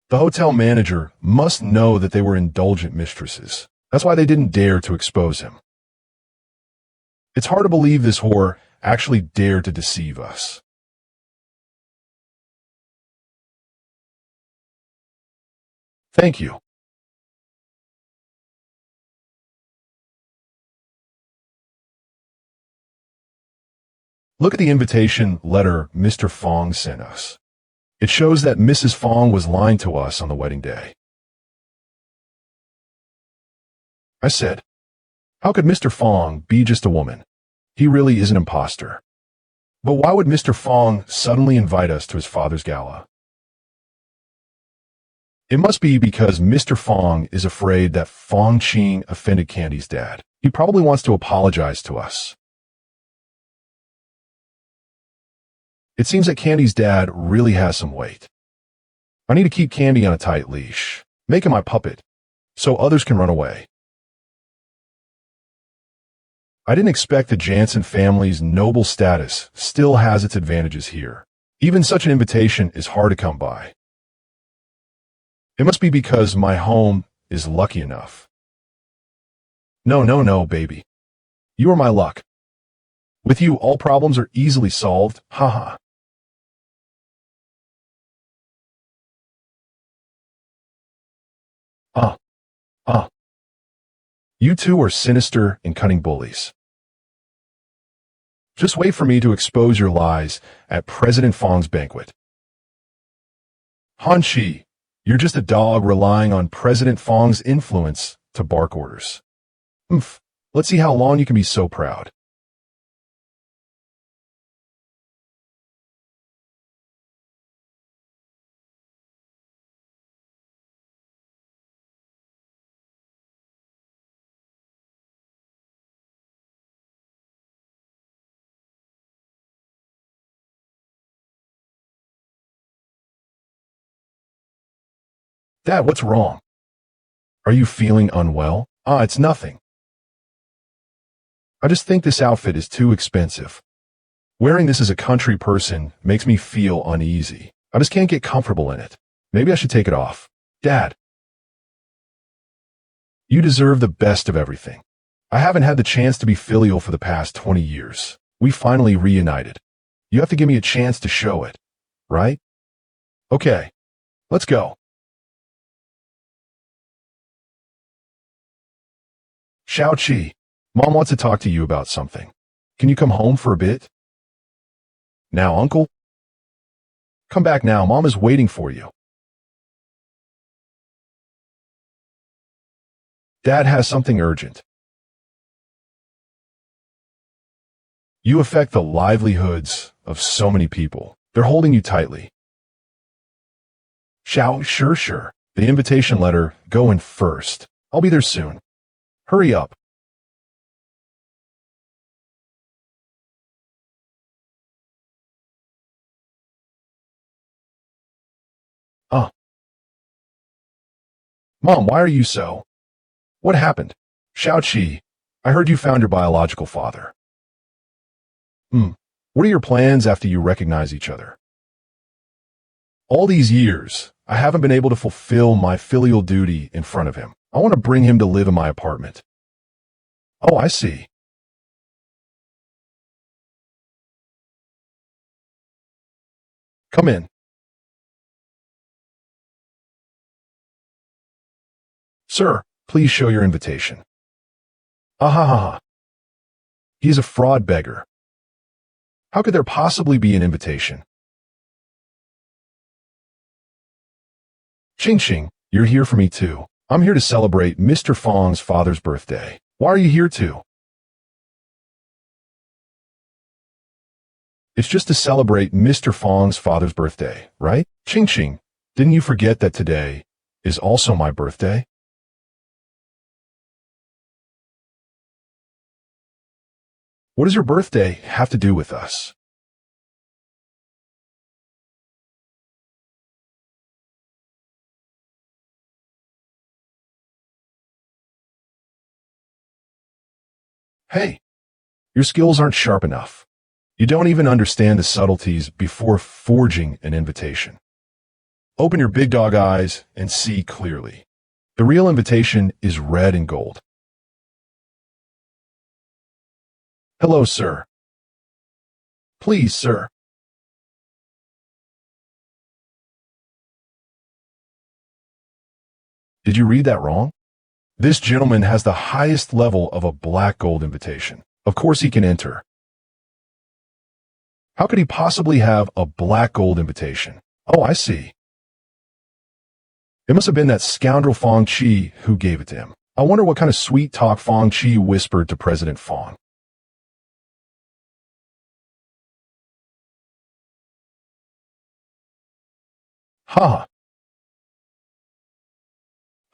The hotel manager must know that they were indulgent mistresses. That's why they didn't dare to expose him. It's hard to believe this whore actually dared to deceive us. Thank you. Look at the invitation letter Mr. Fong sent us. It shows that Mrs. Fong was lying to us on the wedding day. I said, how could Mr. Fong be just a woman? He really is an imposter. But why would Mr. Fong suddenly invite us to his father's gala? It must be because Mr. Fong is afraid that Fong Qing offended Candy's dad. He probably wants to apologize to us. It seems that Candy's dad really has some weight. I need to keep Candy on a tight leash, make him my puppet, so others can run away. I didn't expect the Jansen family's noble status still has its advantages here. Even such an invitation is hard to come by. It must be because my home is lucky enough. No, baby. You are my luck. With you, all problems are easily solved, haha. Uh, uh. You two are sinister and cunning bullies. Just wait for me to expose your lies at President Fong's banquet. Han Chi, you're just a dog relying on President Fong's influence to bark orders. Let's see how long you can be so proud. Dad, what's wrong? Are you feeling unwell? Ah, it's nothing. I just think this outfit is too expensive. Wearing this as a country person makes me feel uneasy. I just can't get comfortable in it. Maybe I should take it off. Dad, you deserve the best of everything. I haven't had the chance to be filial for the past 20 years. We finally reunited. You have to give me a chance to show it, right? Okay, let's go. Xiao-Qi, Mom wants to talk to you about something. Can you come home for a bit? Now, Uncle? Come back now, Mom is waiting for you. Dad has something urgent. You affect the livelihoods of so many people. They're holding you tightly. Sure. The invitation letter, go in first. I'll be there soon. Hurry up. Mom, why are you so? What happened? Xiao-Qi, I heard you found your biological father. What are your plans after you recognize each other? All these years, I haven't been able to fulfill my filial duty in front of him. I want to bring him to live in my apartment. Oh, I see. Come in. Sir, please show your invitation. Ah. He's a fraud beggar. How could there possibly be an invitation? Ching, you're here for me too. I'm here to celebrate Mr. Fong's father's birthday. Why are you here too? It's just to celebrate Mr. Fong's father's birthday, right? Ching, didn't you forget that today is also my birthday? What does your birthday have to do with us? Hey, your skills aren't sharp enough. You don't even understand the subtleties before forging an invitation. Open your big dog eyes and see clearly. The real invitation is red and gold. Hello, sir. Please, sir. Did you read that wrong? This gentleman has the highest level of a black gold invitation. Of course he can enter. How could he possibly have a black gold invitation? Oh, I see. It must have been that scoundrel Fong Chi who gave it to him. I wonder what kind of sweet talk Fong Chi whispered to President Fong. Ha!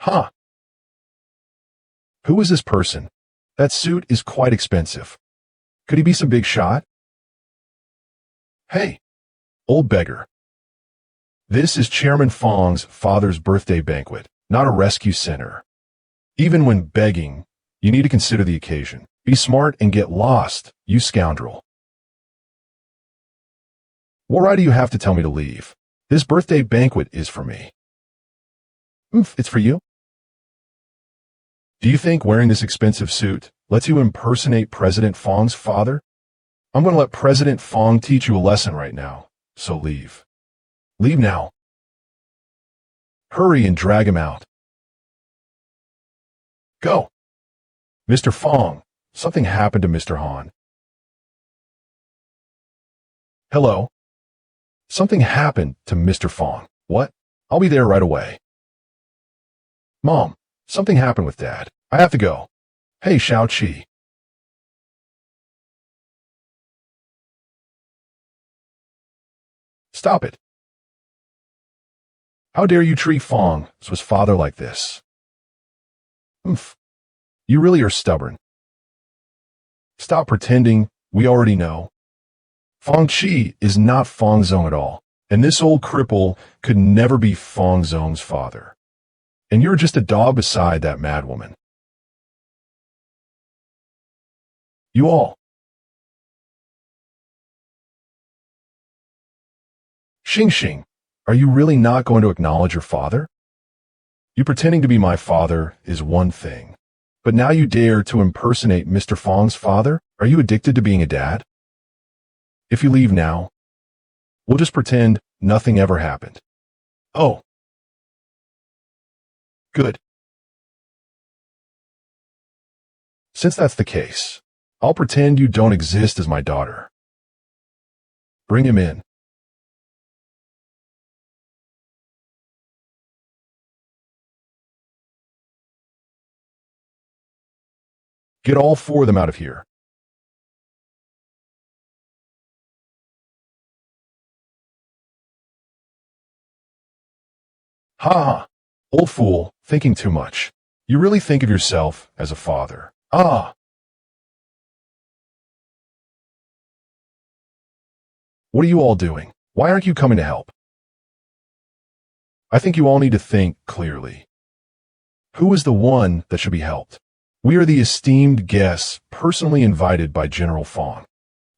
Ha! Who is this person? That suit is quite expensive. Could he be some big shot? Hey, old beggar. This is Chairman Fong's father's birthday banquet, not a rescue center. Even when begging, you need to consider the occasion. Be smart and get lost, you scoundrel. What right do you have to tell me to leave? This birthday banquet is for me. It's for you? Do you think wearing this expensive suit lets you impersonate President Fong's father? I'm going to let President Fong teach you a lesson right now, so leave. Leave now. Hurry and drag him out. Go. Mr. Fong, something happened to Mr. Han. Hello. Something happened to Mr. Fong. What? I'll be there right away. Mom, something happened with Dad. I have to go. Hey, Xiao-Qi. Stop it. How dare you treat Fong's father like this? You really are stubborn. Stop pretending, we already know. Fong Chi is not Fong Zong at all, and this old cripple could never be Fong Zong's father. and you're just a dog beside that madwoman. You all. Xing Xing, are you really not going to acknowledge your father? You pretending to be my father is one thing, but now you dare to impersonate Mr. Fong's father? Are you addicted to being a dad? If you leave now, we'll just pretend nothing ever happened. Oh. Good. Since that's the case, I'll pretend you don't exist as my daughter. Bring him in. Get all four of them out of here. Ha ha. Old fool, thinking too much. You really think of yourself as a father. Ah. What are you all doing? Why aren't you coming to help? I think you all need to think clearly. Who is the one that should be helped? We are the esteemed guests personally invited by General Fong.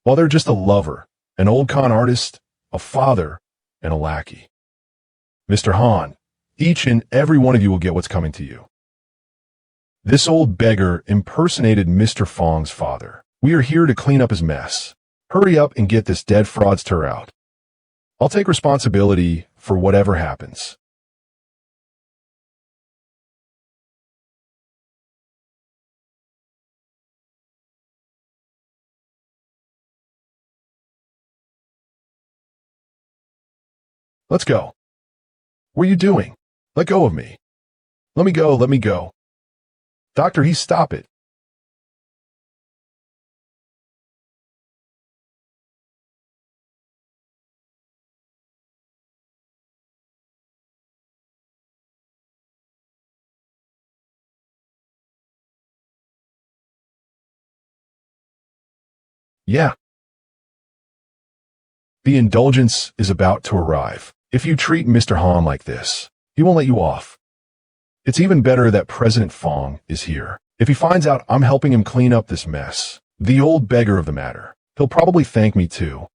While they're just a lover, an old con artist, a father, and a lackey. Mr. Han, each and every one of you will get what's coming to you. This old beggar impersonated Mr. Fong's father. We are here to clean up his mess. Hurry up and get this dead fraudster out. I'll take responsibility for whatever happens. Let's go. What are you doing? Let go of me. Let me go, let me go. Doctor, stop it. Yeah. The indulgence is about to arrive. If you treat Mr. Han like this, he won't let you off. It's even better that President Fong is here. If he finds out I'm helping him clean up this mess, the old beggar of the matter, he'll probably thank me too.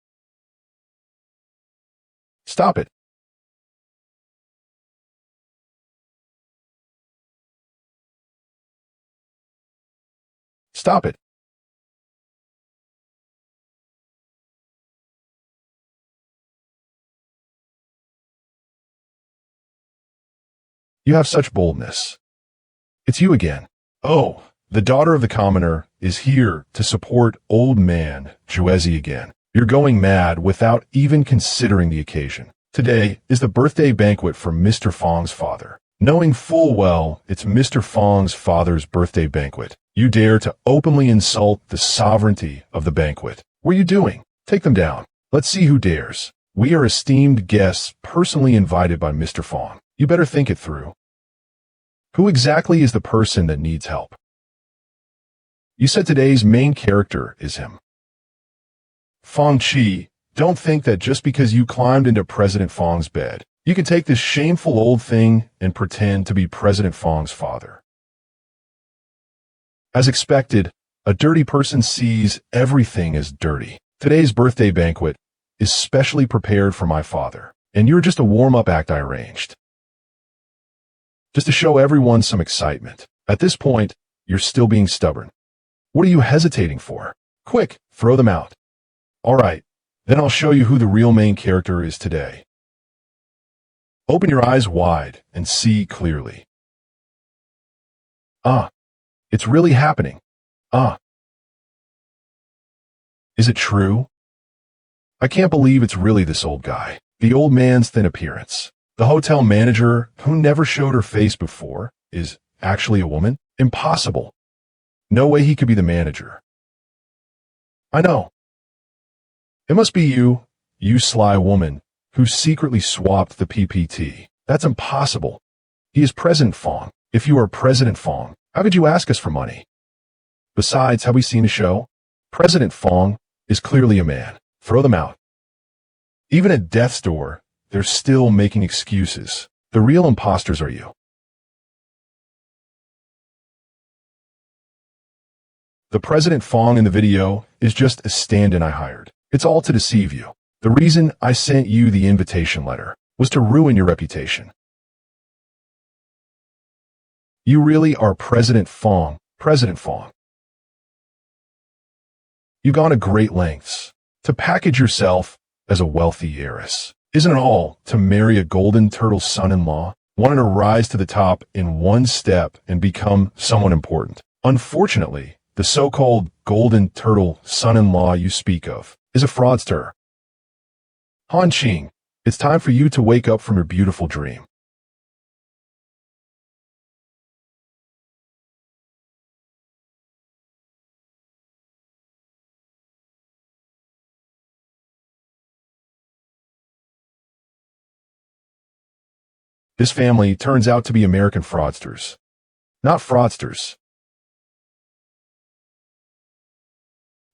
Stop it. Stop it. You have such boldness. It's you again. Oh, the daughter of the commoner is here to support old man Juezi again. You're going mad without even considering the occasion. Today is the birthday banquet for Mr. Fong's father. Knowing full well it's Mr. Fong's father's birthday banquet, you dare to openly insult the sovereignty of the banquet. What are you doing? Take them down. Let's see who dares. We are esteemed guests personally invited by Mr. Fong. You better think it through. Who exactly is the person that needs help? You said today's main character is him. Fong Chi, don't think that just because you climbed into President Fong's bed, you can take this shameful old thing and pretend to be President Fong's father. As expected, a dirty person sees everything as dirty. Today's birthday banquet is specially prepared for my father, and you're just a warm-up act I arranged. Just to show everyone some excitement. At this point, you're still being stubborn. What are you hesitating for? Quick, throw them out. All right, then I'll show you who the real main character is today. Open your eyes wide and see clearly. Ah, it's really happening. Ah. Is it true? I can't believe it's really this old guy. The old man's thin appearance. The hotel manager, who never showed her face before, is actually a woman? Impossible. No way he could be the manager. I know. It must be you, you sly woman, who secretly swapped the PPT. That's impossible. He is President Fong. If you are President Fong, how could you ask us for money? Besides, have we seen a show? President Fong is clearly a man. Throw them out. Even at death's door, they're still making excuses. The real imposters are you. The President Fong in the video is just a stand-in I hired. It's all to deceive you. The reason I sent you the invitation letter was to ruin your reputation. You really are President Fong, President Fong. You've gone to great lengths to package yourself as a wealthy heiress. Isn't it all to marry a golden turtle son-in-law, wanting to rise to the top in one step and become someone important? Unfortunately, the so-called golden turtle son-in-law you speak of is a fraudster. Han Qing, it's time for you to wake up from your beautiful dream. This family turns out to be American fraudsters. Not fraudsters.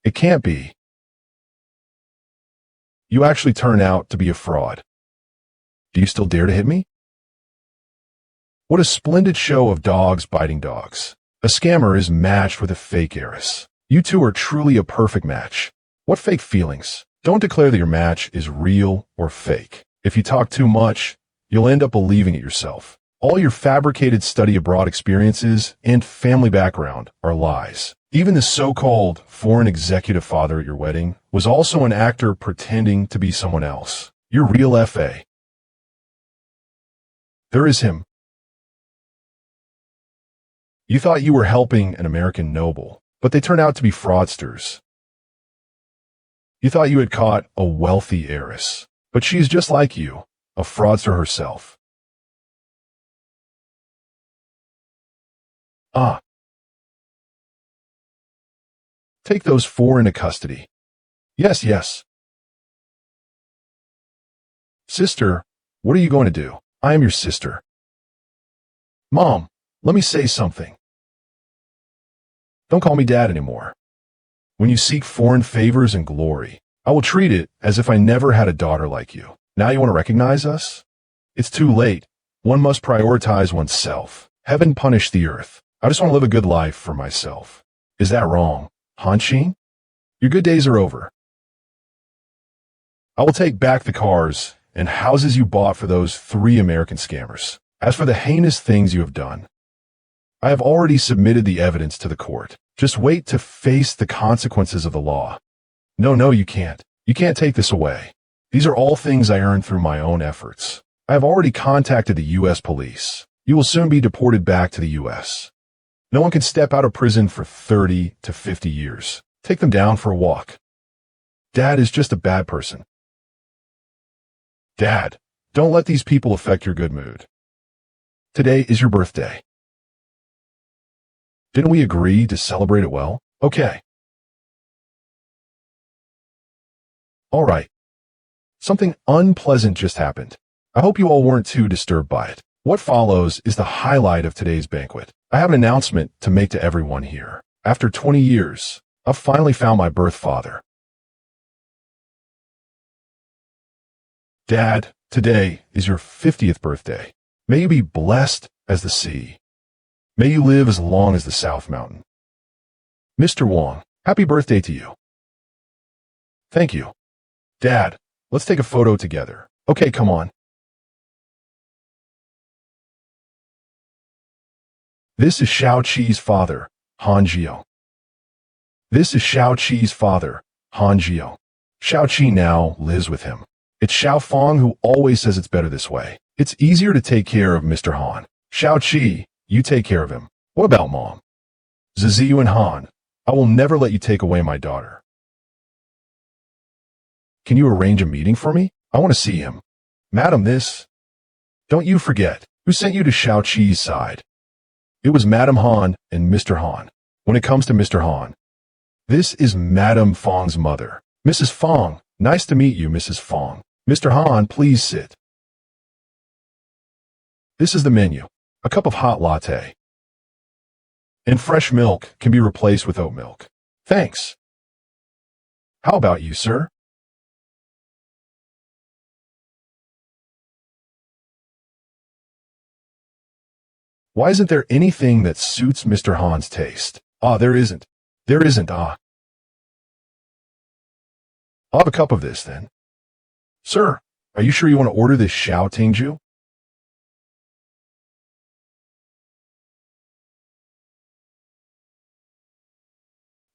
It can't be. You actually turn out to be a fraud. Do you still dare to hit me? What a splendid show of dogs biting dogs. A scammer is matched with a fake heiress. You two are truly a perfect match. What fake feelings? Don't declare that your match is real or fake. If you talk too much, you'll end up believing it yourself. All your fabricated study abroad experiences and family background are lies. Even the so-called foreign executive father at your wedding was also an actor pretending to be someone else. Your real FA. There is him. You thought you were helping an American noble, but they turned out to be fraudsters. You thought you had caught a wealthy heiress, but she's just like you, a fraudster herself. Ah. Take those four into custody. Yes, yes. Sister, what are you going to do? I am your sister. Mom, let me say something. Don't call me dad anymore. When you seek foreign favors and glory, I will treat it as if I never had a daughter like you. Now you want to recognize us? It's too late. One must prioritize oneself. Heaven punished the earth. I just want to live a good life for myself. Is that wrong, Han Qing? Your good days are over. I will take back the cars and houses you bought for those 3 American scammers. As for the heinous things you have done, I have already submitted the evidence to the court. Just wait to face the consequences of the law. No, you can't. You can't take this away. These are all things I earned through my own efforts. I have already contacted the U.S. police. You will soon be deported back to the U.S. No one can step out of prison for 30 to 50 years. Take them down for a walk. Dad is just a bad person. Dad, don't let these people affect your good mood. Today is your birthday. Didn't we agree to celebrate it well? Okay. All right. Something unpleasant just happened. I hope you all weren't too disturbed by it. What follows is the highlight of today's banquet. I have an announcement to make to everyone here. After 20 years, I've finally found my birth father. Dad, today is your 50th birthday. May you be blessed as the sea. May you live as long as the South Mountain. Mr. Wong, happy birthday to you. Thank you. Dad, let's take a photo together. Okay, come on. This is Xiao Qi's father, Han Jiao. This is Xiao Qi's father, Han Jiao. Xiao Qi now lives with him. It's Xiao Fong who always says it's better this way. It's easier to take care of Mr. Han. Xiao Qi, you take care of him. What about Mom? Ziziu and Han, I will never let you take away my daughter. Can you arrange a meeting for me? I want to see him. Madam, this. Don't you forget, who sent you to Xiao Qi's side? It was Madam Han and Mr. Han. When it comes to Mr. Han, this is Madam Fong's mother. Mrs. Fong, nice to meet you, Mrs. Fong. Mr. Han, please sit. This is the menu. A cup of hot latte. And fresh milk can be replaced with oat milk. Thanks. How about you, sir? Why isn't there anything that suits Mr. Han's taste? Ah, there isn't. There isn't, ah. I'll have a cup of this, then. Sir, are you sure you want to order this Xiao Tingju?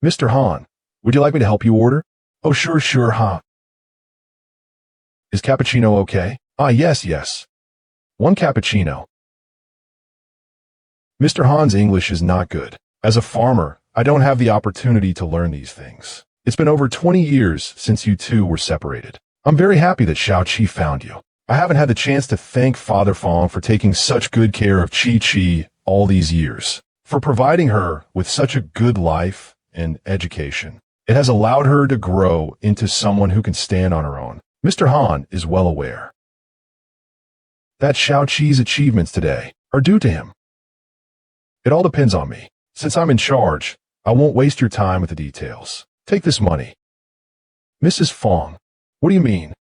Mr. Han, would you like me to help you order? Oh, sure, huh? Is cappuccino okay? Ah, yes. One cappuccino. Mr. Han's English is not good. As a farmer, I don't have the opportunity to learn these things. It's been over 20 years since you two were separated. I'm very happy that Xiao Qi found you. I haven't had the chance to thank Father Fong for taking such good care of Qi Qi all these years, for providing her with such a good life and education. It has allowed her to grow into someone who can stand on her own. Mr. Han is well aware that Xiao Qi's achievements today are due to him. It all depends on me. Since I'm in charge, I won't waste your time with the details. Take this money. Mrs. Fong, what do you mean?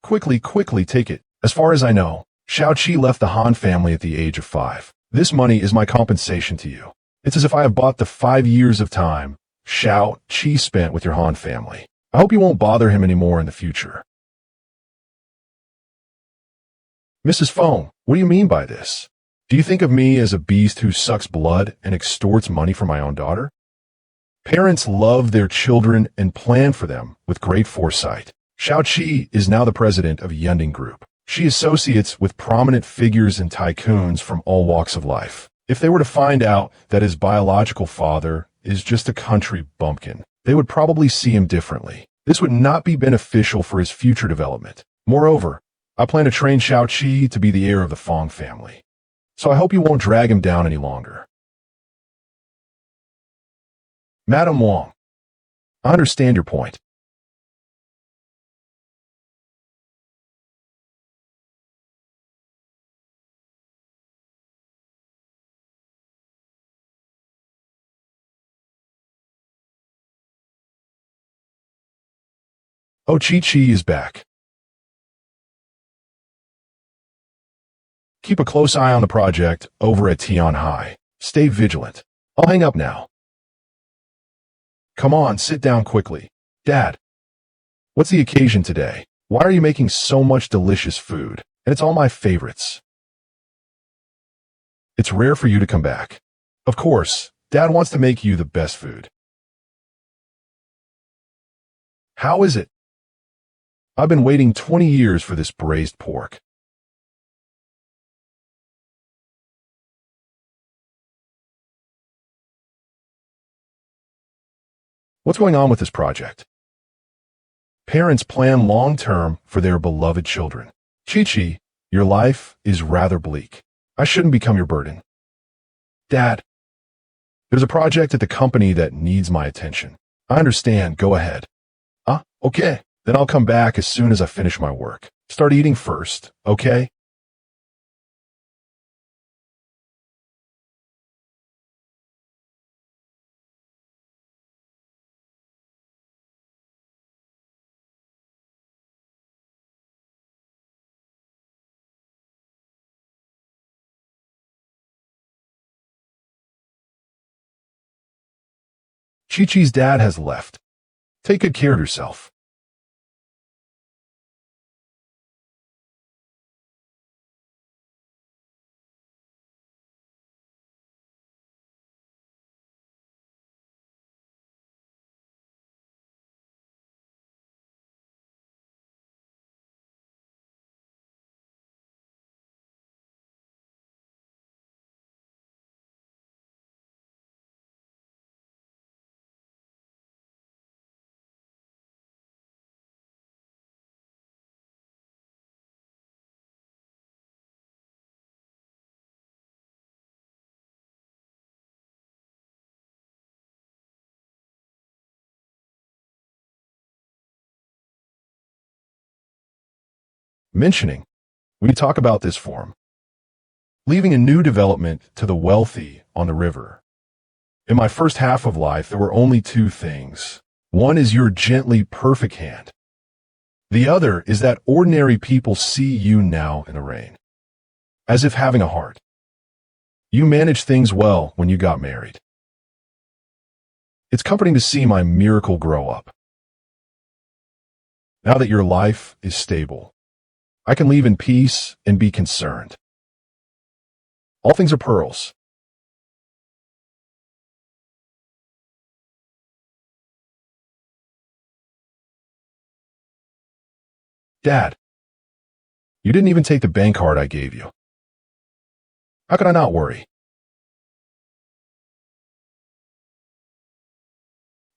Quickly, take it. As far as I know, Xiao Qi left the Han family at the age of 5. This money is my compensation to you. It's as if I have bought the 5 years of time Xiao Qi spent with your Han family. I hope you won't bother him anymore in the future. Mrs. Fong, what do you mean by this? Do you think of me as a beast who sucks blood and extorts money from my own daughter? Parents love their children and plan for them with great foresight. Xiao Qi is now the president of Yending Group. She associates with prominent figures and tycoons from all walks of life. If they were to find out that his biological father is just a country bumpkin, they would probably see him differently. This would not be beneficial for his future development. Moreover, I plan to train Xiao Qi to be the heir of the Fong family. So I hope you won't drag him down any longer. Madam Wong, I understand your point. Oh, Chi is back. Keep a close eye on the project over at Tian High. Stay vigilant. I'll hang up now. Come on, sit down quickly. Dad, what's the occasion today? Why are you making so much delicious food? And it's all my favorites. It's rare for you to come back. Of course, Dad wants to make you the best food. How is it? I've been waiting 20 years for this braised pork. What's going on with this project? Parents plan long-term for their beloved children. Chi, your life is rather bleak. I shouldn't become your burden. Dad, there's a project at the company that needs my attention. I understand, go ahead. Okay. Then I'll come back as soon as I finish my work. Start eating first, okay? Chi-Chi's dad has left. Take good care of yourself. Mentioning, we talk about this form. Leaving a new development to the wealthy on the river. In my first half of life, there were only two things. One is your gently perfect hand. The other is that ordinary people see you now in the rain. As if having a heart. You managed things well when you got married. It's comforting to see my miracle grow up. Now that your life is stable, I can leave in peace and be concerned. All things are pearls. Dad, you didn't even take the bank card I gave you. How could I not worry?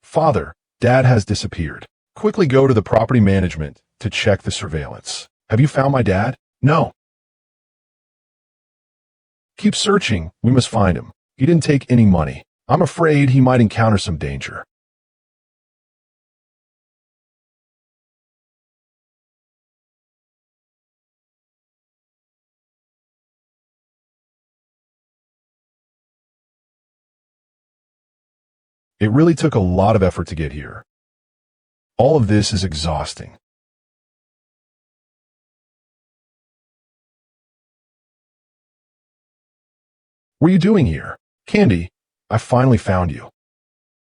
Father, Dad has disappeared. Quickly go to the property management to check the surveillance. Have you found my dad? No. Keep searching. We must find him. He didn't take any money. I'm afraid he might encounter some danger. It really took a lot of effort to get here. All of this is exhausting. What are you doing here? Candy, I finally found you.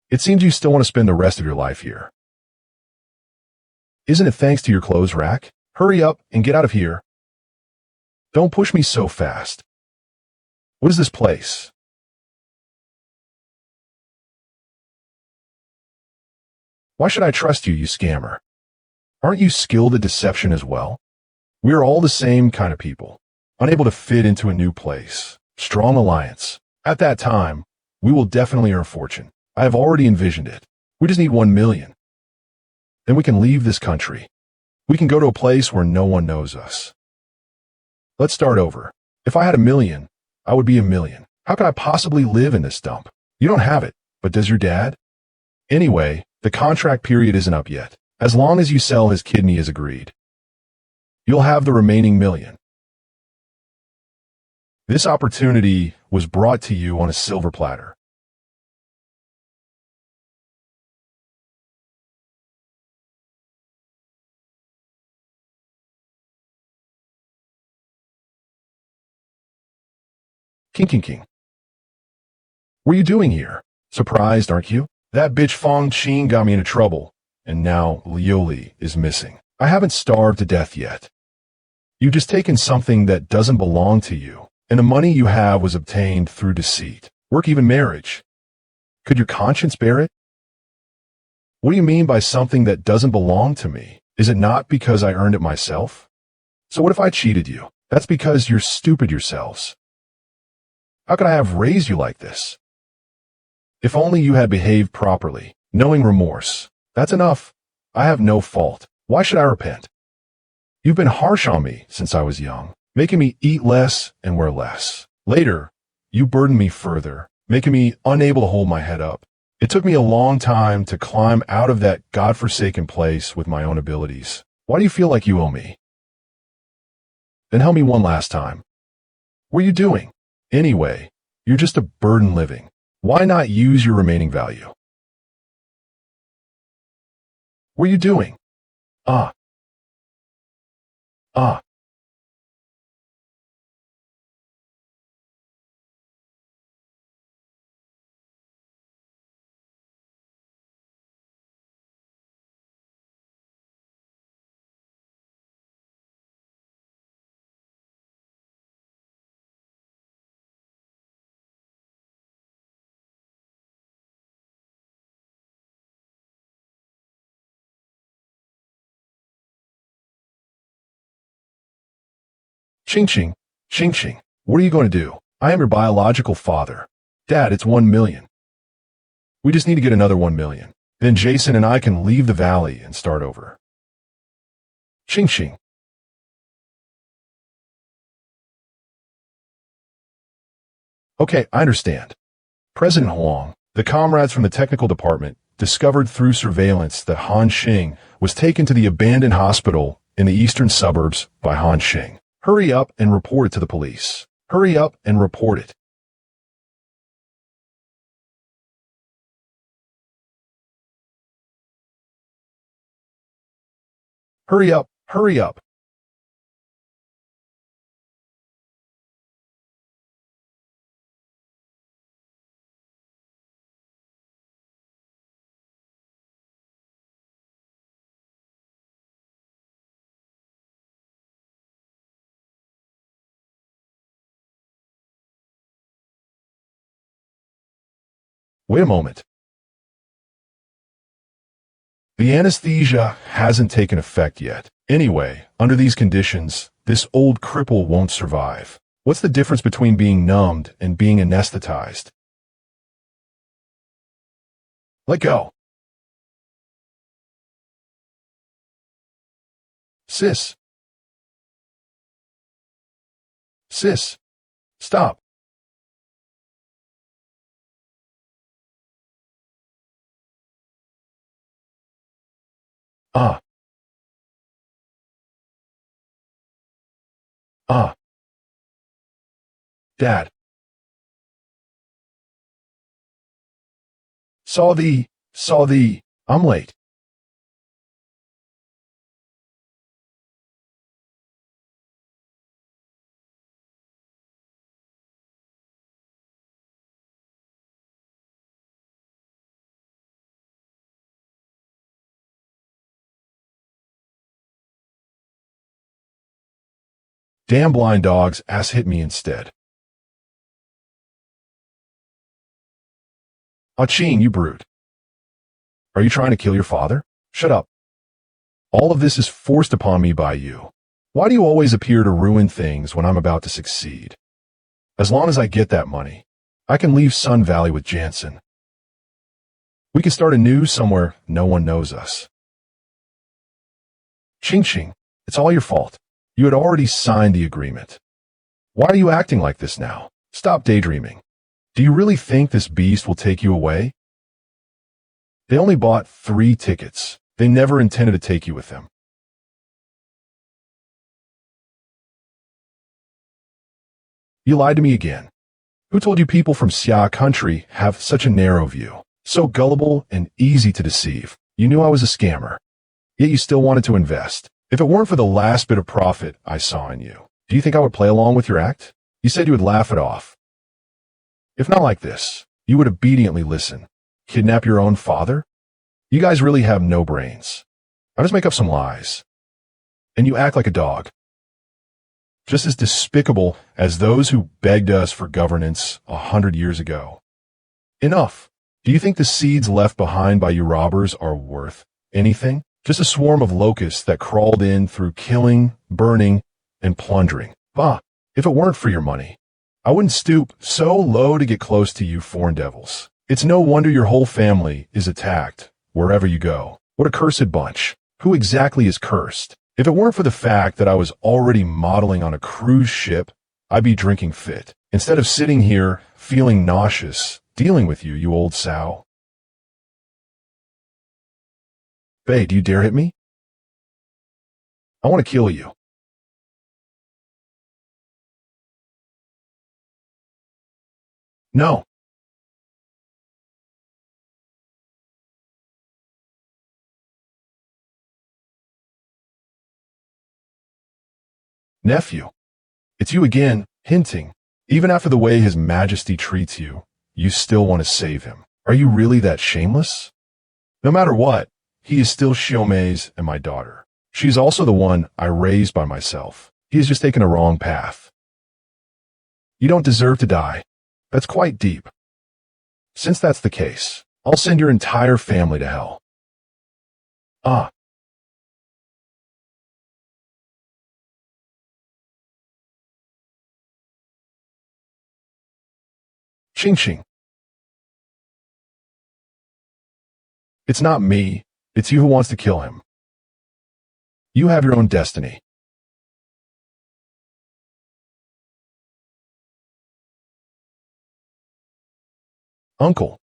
It seems you still want to spend the rest of your life here. Isn't it thanks to your clothes rack? Hurry up and get out of here. Don't push me so fast. What is this place? Why should I trust you, you scammer? Aren't you skilled at deception as well? We are all the same kind of people, unable to fit into a new place. Strong alliance. At that time, we will definitely earn a fortune. I have already envisioned it. We just need 1 million. Then we can leave this country. We can go to a place where no one knows us. Let's start over. If I had 1 million, I would be 1 million. How could I possibly live in this dump? You don't have it, but does your dad? Anyway, the contract period isn't up yet. As long as you sell his kidney as agreed, you'll have the remaining 1 million. This opportunity was brought to you on a silver platter. King. What are you doing here? Surprised, aren't you? That bitch Fong Qing got me into trouble, and now Lioli is missing. I haven't starved to death yet. You've just taken something that doesn't belong to you, and the money you have was obtained through deceit, work, even marriage. Could your conscience bear it? What do you mean by something that doesn't belong to me? Is it not because I earned it myself? So what if I cheated you? That's because you're stupid yourselves. How could I have raised you like this? If only you had behaved properly, knowing remorse. That's enough. I have no fault. Why should I repent? You've been harsh on me since I was young, making me eat less and wear less. Later, you burdened me further, making me unable to hold my head up. It took me a long time to climb out of that godforsaken place with my own abilities. Why do you feel like you owe me? Then help me one last time. What are you doing? Anyway, you're just a burden living. Why not use your remaining value? What are you doing? Ah. Ching. What are you going to do? I am your biological father. Dad, it's 1 million. We just need to get another 1 million. Then Jason and I can leave the valley and start over. Ching. Okay, I understand. President Huang, the comrades from the technical department, discovered through surveillance that Han Xing was taken to the abandoned hospital in the eastern suburbs by Han Xing. Hurry up and report it to the police. Hurry up and report it. Hurry up. Wait a moment. The anesthesia hasn't taken effect yet. Anyway, under these conditions, this old cripple won't survive. What's the difference between being numbed and being anesthetized? Let go. Sis. Sis. Stop. Ah. Ah. Dad. Saw the, I'm late. Damn blind dogs, ass hit me instead. Aching, you brute. Are you trying to kill your father? Shut up. All of this is forced upon me by you. Why do you always appear to ruin things when I'm about to succeed? As long as I get that money, I can leave Sun Valley with Jansen. We can start anew somewhere no one knows us. Ching Ching, it's all your fault. You had already signed the agreement. Why are you acting like this now? Stop daydreaming. Do you really think this beast will take you away? They only bought 3 tickets. They never intended to take you with them. You lied to me again. Who told you people from Xia country have such a narrow view? So gullible and easy to deceive. You knew I was a scammer. Yet you still wanted to invest. If it weren't for the last bit of profit I saw in you, do you think I would play along with your act? You said you would laugh it off. If not like this, you would obediently listen. Kidnap your own father? You guys really have no brains. I just make up some lies. And you act like a dog. Just as despicable as those who begged us for governance 100 years ago. Enough. Do you think the seeds left behind by you robbers are worth anything? Just a swarm of locusts that crawled in through killing, burning, and plundering. Bah, if it weren't for your money, I wouldn't stoop so low to get close to you foreign devils. It's no wonder your whole family is attacked wherever you go. What a cursed bunch. Who exactly is cursed? If it weren't for the fact that I was already modeling on a cruise ship, I'd be drinking fit, instead of sitting here feeling nauseous, dealing with you, you old sow. Bae, do you dare hit me? I want to kill you. No. Nephew. It's you again, hinting. Even after the way His Majesty treats you, you still want to save him. Are you really that shameless? No matter what, he is still Xiaomei's and my daughter. She's also the one I raised by myself. He has just taken a wrong path. You don't deserve to die. That's quite deep. Since that's the case, I'll send your entire family to hell. Ah. Ching Ching. It's not me. It's you who wants to kill him. You have your own destiny. Uncle.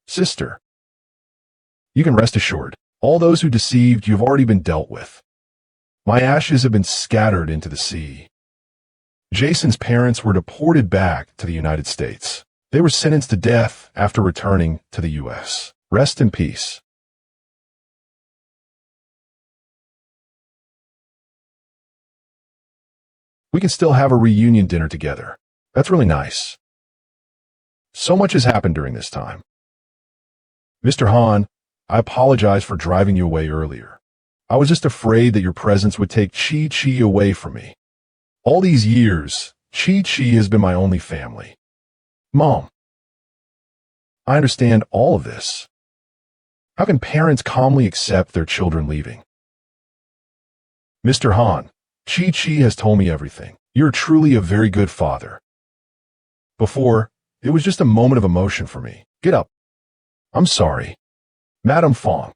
Sister. You can rest assured. All those who deceived you have already been dealt with. My ashes have been scattered into the sea. Jason's parents were deported back to the United States. They were sentenced to death after returning to the U.S. Rest in peace. We can still have a reunion dinner together. That's really nice. So much has happened during this time. Mr. Han, I apologize for driving you away earlier. I was just afraid that your presence would take Chi-Chi away from me. All these years, Chi-Chi has been my only family. Mom, I understand all of this. How can parents calmly accept their children leaving? Mr. Han, Chi-Chi has told me everything. You're truly a very good father. Before, it was just a moment of emotion for me. Get up. I'm sorry. Madam Fong,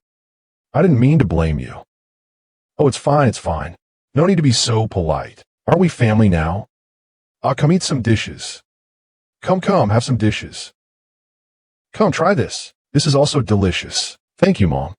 I didn't mean to blame you. Oh, it's fine, it's fine. No need to be so polite. Aren't we family now? Come eat some dishes. Come, have some dishes. Come, try this. This is also delicious. Thank you, Mom.